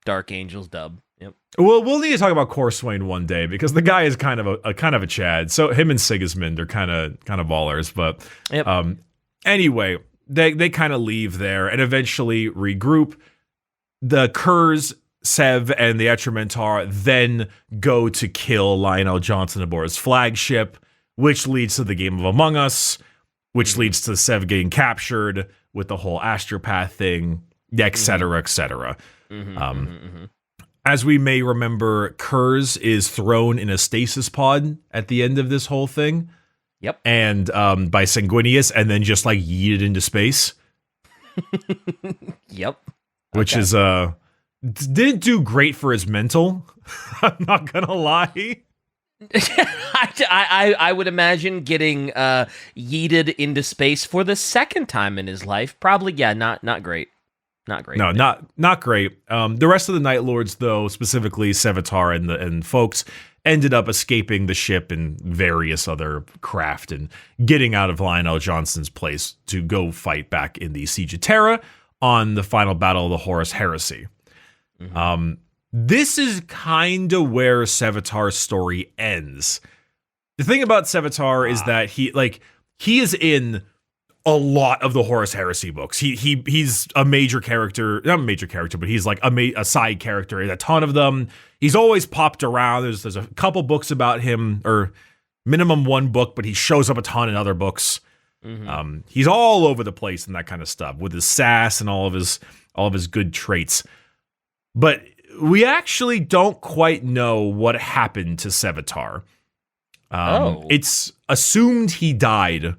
Dark Angels dub. Yep. We'll need to talk about Corswain one day because the guy is kind of a Chad. So him and Sigismund are kind of ballers. But anyway, they kind of leave there and eventually regroup. The Curze, Sev, and the Atramentar then go to kill Lionel Johnson aboard his flagship, which leads to the game of Among Us, which leads to Sev getting captured with the whole astropath thing, et cetera, et cetera. As we may remember, Curze is thrown in a stasis pod at the end of this whole thing. Yep. And by Sanguinius, and then just like yeeted into space. Yep. Which is didn't do great for his mental. I'm not gonna lie. I would imagine getting yeeted into space for the second time in his life. Probably, yeah, not great. Not great. No, not great. The rest of the Night Lords, though, specifically Sevatar and folks, ended up escaping the ship and various other craft and getting out of Lionel Johnson's place to go fight back in the Siege of Terra on the final battle of the Horus Heresy. This is kind of where Sevatar's story ends. The thing about Sevatar is that he is in a lot of the Horus Heresy books. He's a major character, not a major character, but he's like a side character in a ton of them. He's always popped around. There's a couple books about him, or minimum one book, but he shows up a ton in other books. He's all over the place and that kind of stuff with his sass and all of his good traits. But we actually don't quite know what happened to Sevatar. It's assumed he died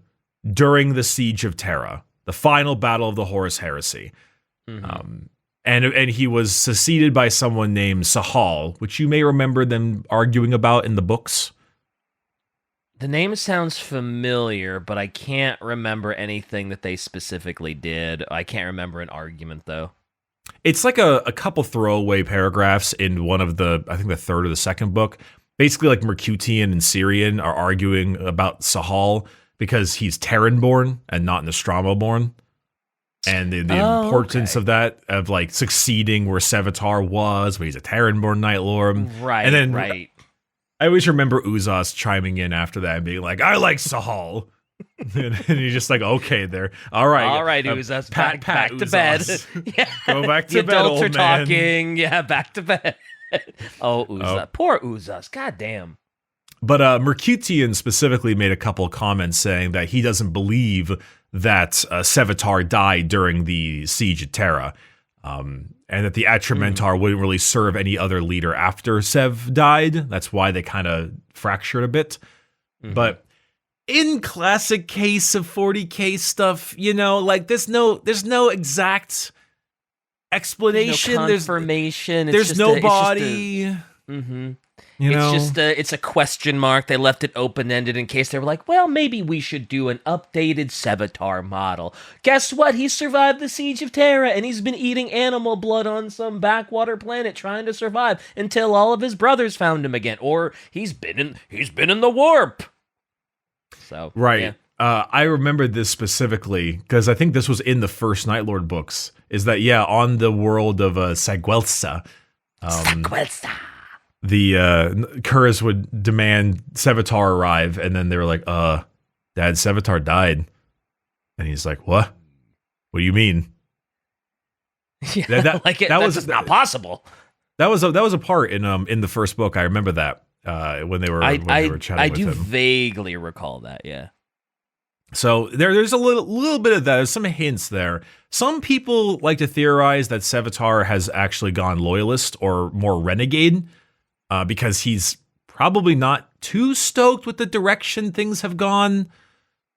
during the Siege of Terra, the final battle of the Horus Heresy. And he was succeeded by someone named Sahal, which you may remember them arguing about in the books. The name sounds familiar, but I can't remember anything that they specifically did. I can't remember an argument, though. It's like a couple throwaway paragraphs in one of I think the third or the second book. Basically, like Mercutian and Syrian are arguing about Sahal because he's Terran-born and not Nostramo-born. And the importance of that, of like succeeding where Sevatar was, when he's a Terran-born Night Lord. Right, and then right. I always remember Uzas chiming in after that and being like, I like Sahal. And he's just like, okay, there. All right, Uzas, back to bed. Yeah. Go back to the bed, adults old are man. talking. Yeah, back to bed. Uzas. Poor Uzas. God damn. But Mercutian specifically made a couple of comments saying that he doesn't believe that Sevatar died during the Siege of Terra, and that the Atramentar wouldn't really serve any other leader after Sev died. That's why they kind of fractured a bit. But in classic case of 40K stuff, like there's no exact explanation. There's no confirmation. There's nobody. It's a question mark. They left it open-ended in case they were like, well, maybe we should do an updated Sevatar model. Guess what? He survived the Siege of Terra, and he's been eating animal blood on some backwater planet trying to survive until all of his brothers found him again. Or he's been in the warp. So right. Yeah. I remember this specifically because I think this was in the first Night Lord books. Is that on the world of Saguelsa. The Curze would demand Sevatar arrive, and then they were like, Dad, Sevatar died. And he's like, what? What do you mean? Yeah, that was just not possible. That was a part in the first book. I remember that when they were chatting with him. I do vaguely recall that, yeah. So there's a little bit of that. There's some hints there. Some people like to theorize that Sevatar has actually gone loyalist or more renegade, because he's probably not too stoked with the direction things have gone.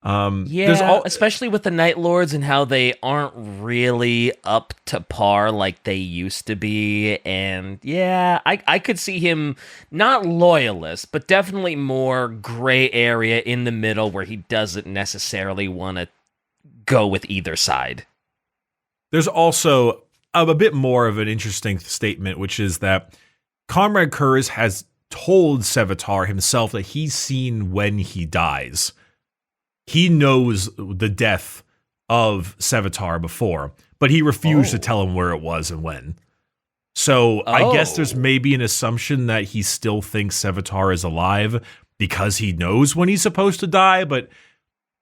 Especially with the Night Lords and how they aren't really up to par like they used to be. And yeah, I could see him not loyalist, but definitely more gray area in the middle where he doesn't necessarily want to go with either side. There's also a bit more of an interesting statement, which is that Konrad Curze has told Sevatar himself that he's seen when he dies. He knows the death of Sevatar before, but he refused to tell him where it was and when. So I guess there's maybe an assumption that he still thinks Sevatar is alive because he knows when he's supposed to die, but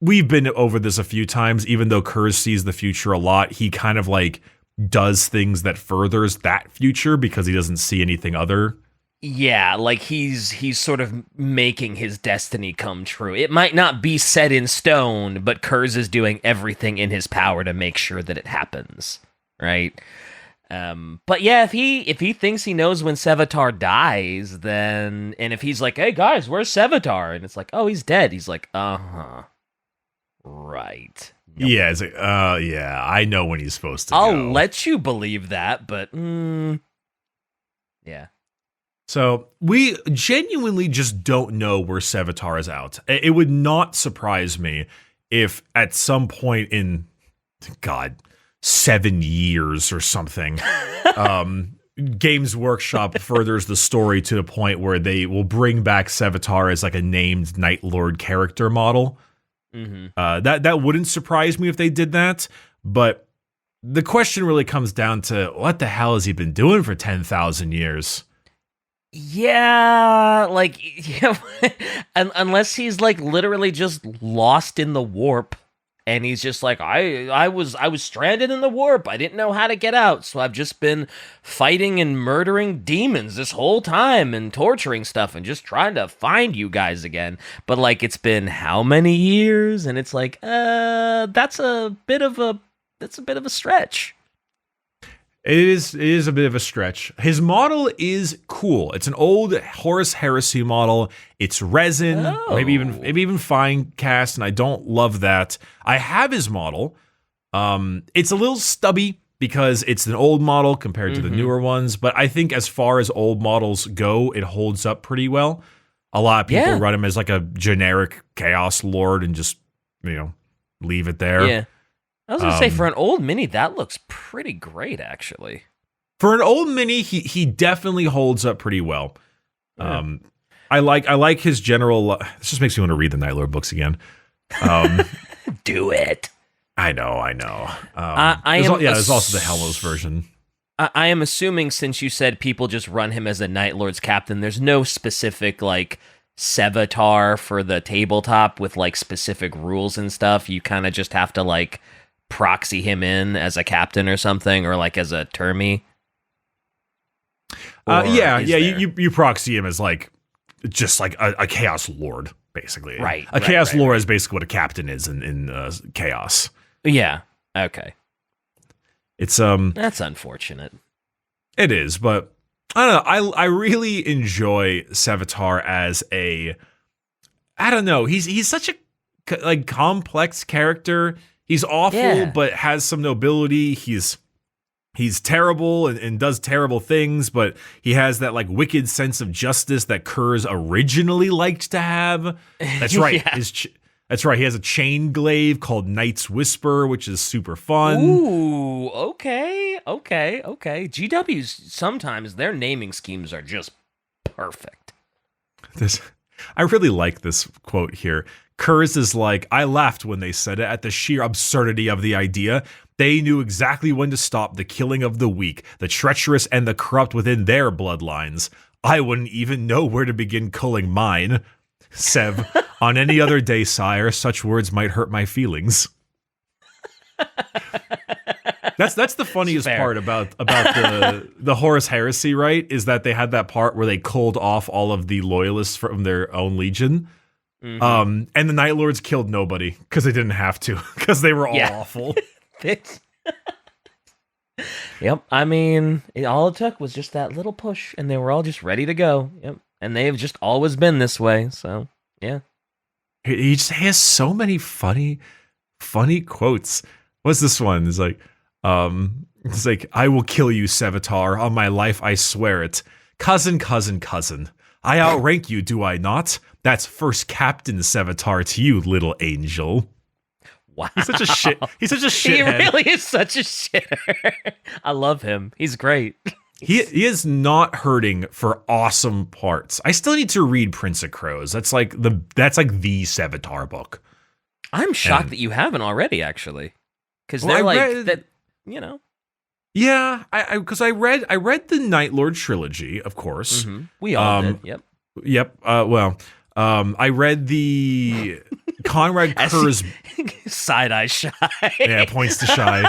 we've been over this a few times. Even though Curze sees the future a lot, he kind of like does things that furthers that future because he doesn't see anything other. Yeah, like he's sort of making his destiny come true. It might not be set in stone, but Curze is doing everything in his power to make sure that it happens, right? But yeah, if he thinks he knows when Sevatar dies, then, and if he's like, "Hey guys, where's Sevatar?" and it's like, "Oh, he's dead." He's like, "Uh-huh. Right." Yep. Yeah, it's like, yeah, I know when he's supposed to I'll go. let you believe that, but yeah. So we genuinely just don't know where Sevatar is out. It would not surprise me if at some point in, God, 7 years or something, Games Workshop furthers the story to the point where they will bring back Sevatar as like a named Night Lord character model. Mm-hmm. That wouldn't surprise me if they did that, but the question really comes down to what the hell has he been doing for 10,000 years? Yeah, like, yeah, unless he's like literally just lost in the warp, and he's just like, I was stranded in the warp. I didn't know how to get out, so I've just been fighting and murdering demons this whole time and torturing stuff and just trying to find you guys again. But like, it's been how many years? And it's like, that's a bit of a stretch. It is a bit of a stretch. His model is cool. It's an old Horus Heresy model. It's resin, maybe even fine cast, and I don't love that. I have his model. It's a little stubby because it's an old model compared to the newer ones, but I think as far as old models go, it holds up pretty well. A lot of people run him as like a generic Chaos Lord and just, leave it there. Yeah. I was going to say, for an old mini, that looks pretty great, actually. For an old mini, he definitely holds up pretty well. Yeah. I like his general... This just makes me want to read the Night Lord books again. Do it. I know. There's also the Hellos version. I am assuming, since you said people just run him as a Night Lord's captain, there's no specific, like, Sevatar for the tabletop with, like, specific rules and stuff. You kind of just have to, like, proxy him in as a captain or something, or like as a termi. You proxy him as like just like a Chaos Lord, basically. Right. A Chaos Lord is basically what a captain is in Chaos. Yeah. Okay. It's that's unfortunate. It is, but I don't know. I really enjoy Sevatar as a, I don't know. He's such a like complex character. He's awful, but has some nobility. He's terrible and does terrible things, but he has that like wicked sense of justice that Curze originally liked to have. That's right. That's right. He has a chain glaive called Knight's Whisper, which is super fun. Ooh, okay. GWs, sometimes their naming schemes are just perfect. I really like this quote here. Curze is like, I laughed when they said it at the sheer absurdity of the idea. They knew exactly when to stop the killing of the weak, the treacherous, and the corrupt within their bloodlines. I wouldn't even know where to begin culling mine. Sev, on any other day, sire, such words might hurt my feelings. That's the funniest part about the Horus Heresy, right? Is that they had that part where they culled off all of the loyalists from their own legion. And the Night Lords killed nobody because they didn't have to, because they were all awful. Yep. I mean, all it took was just that little push, and they were all just ready to go. Yep. And they've just always been this way. So, yeah. He just has so many funny quotes. What's this one? It's like, I will kill you, Sevatar. On my life, I swear it. Cousin. I outrank you, do I not? That's first Captain Sevatar to you, little angel. Wow. He's such a shit. He's such a shithead. He really is such a shitter. I love him. He's great. He is not hurting for awesome parts. I still need to read Prince of Crows. That's like the Sevatar book. I'm shocked that you haven't already, actually, because they're that. You know. Yeah, because I read the Night Lord trilogy, of course. Mm-hmm. We all did. Yep. I read the Konrad Curze side-eye shy. Yeah, points to shy.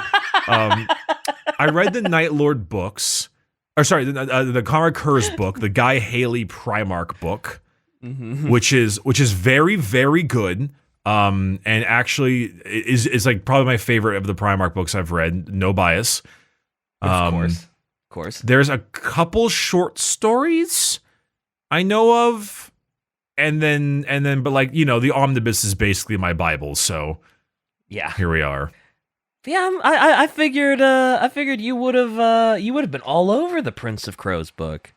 I read the Night Lord books. Or sorry, the Konrad Curze book, the Guy Haley Primarch book, which is very, very good. And actually is like probably my favorite of the Primarch books I've read. No bias. Of course. There's a couple short stories I know of, and then, but like, you know, the omnibus is basically my Bible. So yeah, here we are. Yeah, I figured you would have been all over the Prince of Crows book.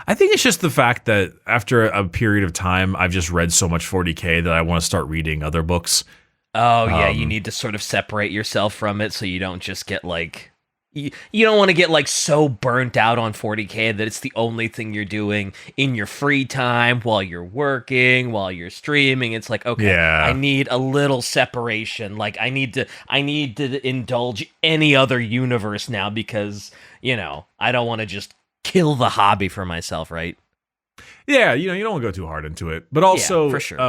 I think it's just the fact that after a period of time, I've just read so much 40K that I want to start reading other books. Oh yeah, you need to sort of separate yourself from it so you don't just get like. You don't want to get like so burnt out on 40K that it's the only thing you're doing in your free time while you're working, while you're streaming. It's like, okay, I need a little separation. Like I need to indulge any other universe now because, you know, I don't want to just kill the hobby for myself, right? Yeah, you know, you don't want to go too hard into it. But also, for sure.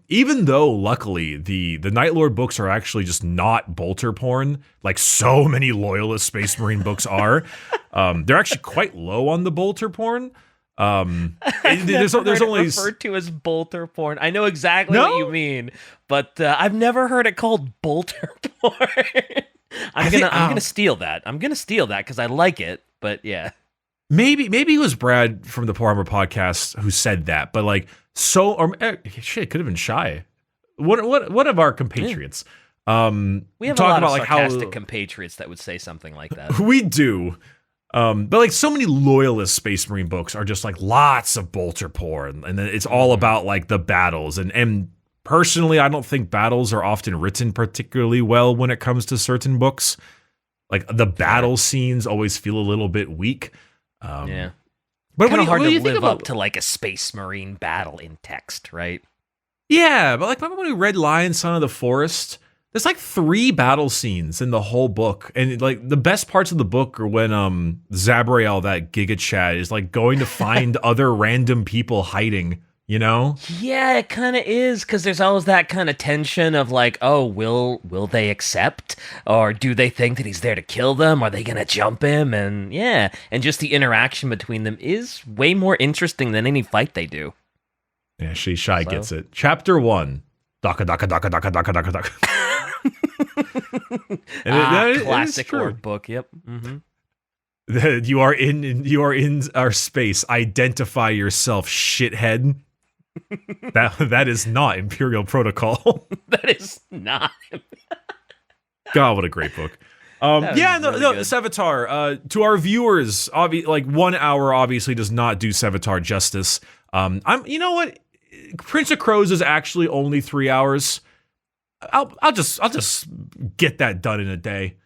Even though, luckily, the Night Lord books are actually just not bolter porn, like so many Loyalist Space Marine books are, they're actually quite low on the bolter porn. There's only referred to as bolter porn. I know exactly what you mean, but I've never heard it called bolter porn. I'm gonna steal that. I'm gonna steal that because I like it. But yeah. Maybe it was Brad from the Warhammer podcast who said that, but like it could have been Shy. What of our compatriots? We have a lot of sarcastic compatriots that would say something like that. We do, but like so many Loyalist Space Marine books are just like lots of bolter porn, and then it's all about like the battles. And personally, I don't think battles are often written particularly well when it comes to certain books. Like the battle scenes always feel a little bit weak. Yeah, but kind of hard to live up to like a Space Marine battle in text, right? Yeah, but like remember when we read Lion, Son of the Forest? There's like 3 battle scenes in the whole book, and like the best parts of the book are when Zabriel, that Giga Chad, is like going to find other random people hiding. You know? Yeah, it kind of is, because there's always that kind of tension of like, oh, will they accept? Or do they think that he's there to kill them? Are they going to jump him? And yeah, and just the interaction between them is way more interesting than any fight they do. Yeah, Shy gets it. Chapter 1. Daka. Classic orc book, yep. Mm-hmm. You are in our space. Identify yourself, shithead. That is not Imperial Protocol. That is not. God, what a great book. Sevatar. To our viewers, like 1 hour obviously does not do Sevatar justice. You know what? Prince of Crows is actually only 3 hours. I'll just get that done in a day.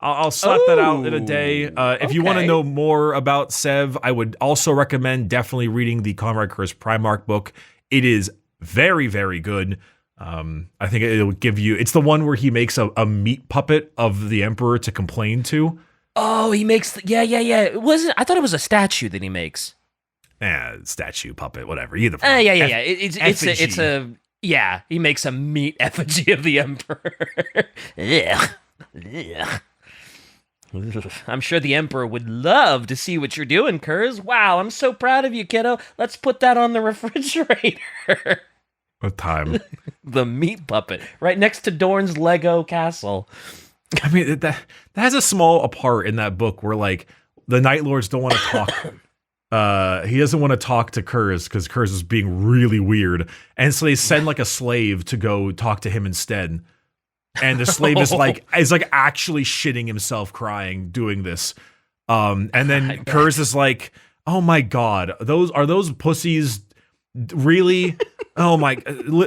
I'll slap that out in a day. If you want to know more about Sev, I would also recommend definitely reading the Konrad Curze Primarch book. It is very, very good. I think it will give you... It's the one where he makes a meat puppet of the Emperor to complain to. Oh, he makes... Yeah. I thought it was a statue that he makes. Statue, puppet, whatever. Either. Yeah. It's a... Yeah, he makes a meat effigy of the Emperor. Ugh. I'm sure the Emperor would love to see what you're doing, Curze. Wow, I'm so proud of you, kiddo. Let's put that on the refrigerator. a time. The meat puppet, right next to Dorne's Lego castle. I mean, that has a small part in that book where, like, the Night Lords don't want to talk. He doesn't want to talk to Curze because Curze is being really weird. And so they send, like, a slave to go talk to him instead. And the slave is like actually shitting himself crying doing this. And then Curze is like, oh my God, are those pussies really? Oh my,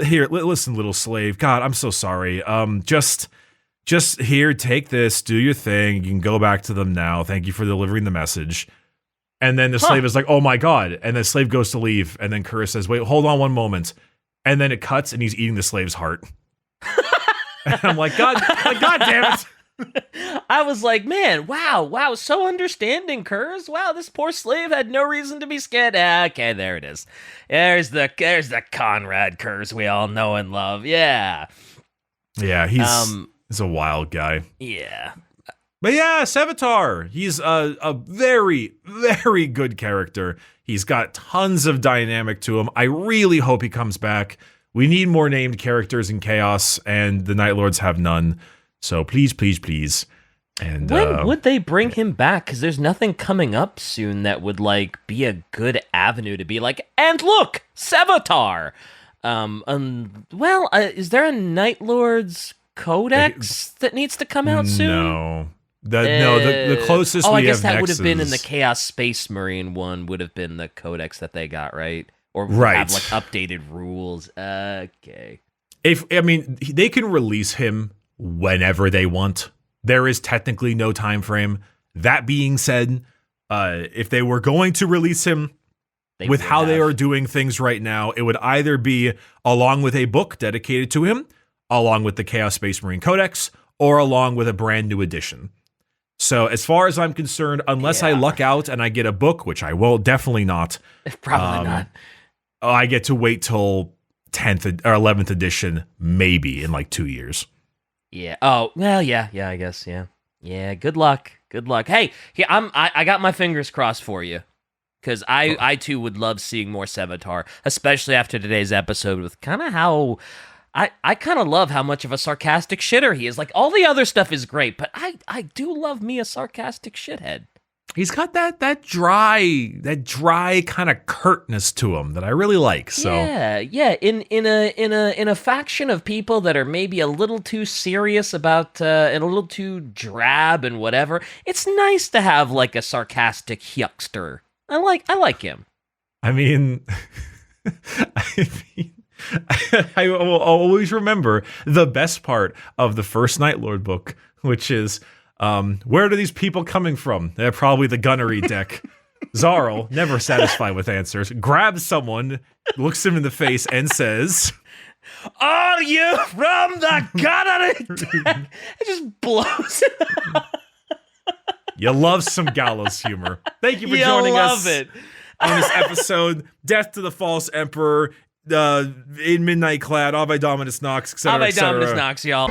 here, listen, little slave. God, I'm so sorry. Just here, take this, do your thing. You can go back to them now. Thank you for delivering the message. And then the slave is like, oh my God. And the slave goes to leave. And then Curze says, wait, hold on one moment. And then it cuts and he's eating the slave's heart. And I'm like, God damn it. I was like, man, wow, so understanding, Curze. Wow, this poor slave had no reason to be scared. Okay, there it is. There's the Konrad Curze we all know and love. Yeah. Yeah, he's a wild guy. Yeah. But yeah, Sevatar. He's a very, very good character. He's got tons of dynamic to him. I really hope he comes back. We need more named characters in Chaos, and the Night Lords have none. So please, please, please. And when would they bring him back? Because there's nothing coming up soon that would like be a good avenue to be like, and look, Sevatar. Is there a Night Lords Codex that needs to come out soon? No. The closest we have I guess that next would have been in the Chaos Space Marine one, would have been the Codex that they got, right? Or have like updated rules. Okay. They can release him whenever they want. There is technically no time frame. That being said, if they were going to release him with how they are doing things right now, it would either be along with a book dedicated to him, along with the Chaos Space Marine Codex, or along with a brand new edition. So as far as I'm concerned, unless I luck out and I get a book, which I will definitely not. Probably not. I get to wait till 10th or 11th edition, maybe in like 2 years. Yeah. Oh, well, yeah, I guess, yeah. Yeah, good luck. Hey, I got my fingers crossed for you. Because I too would love seeing more Sevatar, especially after today's episode with kind of how... I kind of love how much of a sarcastic shitter he is. Like, all the other stuff is great, but I do love me a sarcastic shithead. He's got that dry kind of curtness to him that I really like. So yeah. In a faction of people that are maybe a little too serious about and a little too drab and whatever, it's nice to have like a sarcastic huckster. I like him. I mean, I will always remember the best part of the first Night Lord book, which is. Where are these people coming from? They're probably the gunnery deck. Zarl, never satisfied with answers, grabs someone, looks him in the face, and says, "Are you from the gunnery deck?" It just blows it up. You love some Gallows humor. Thank you for joining us it. on this episode. Death to the False Emperor, in Midnight Clad, Ave Dominus Nox, etc. Ave Dominus Nox, y'all.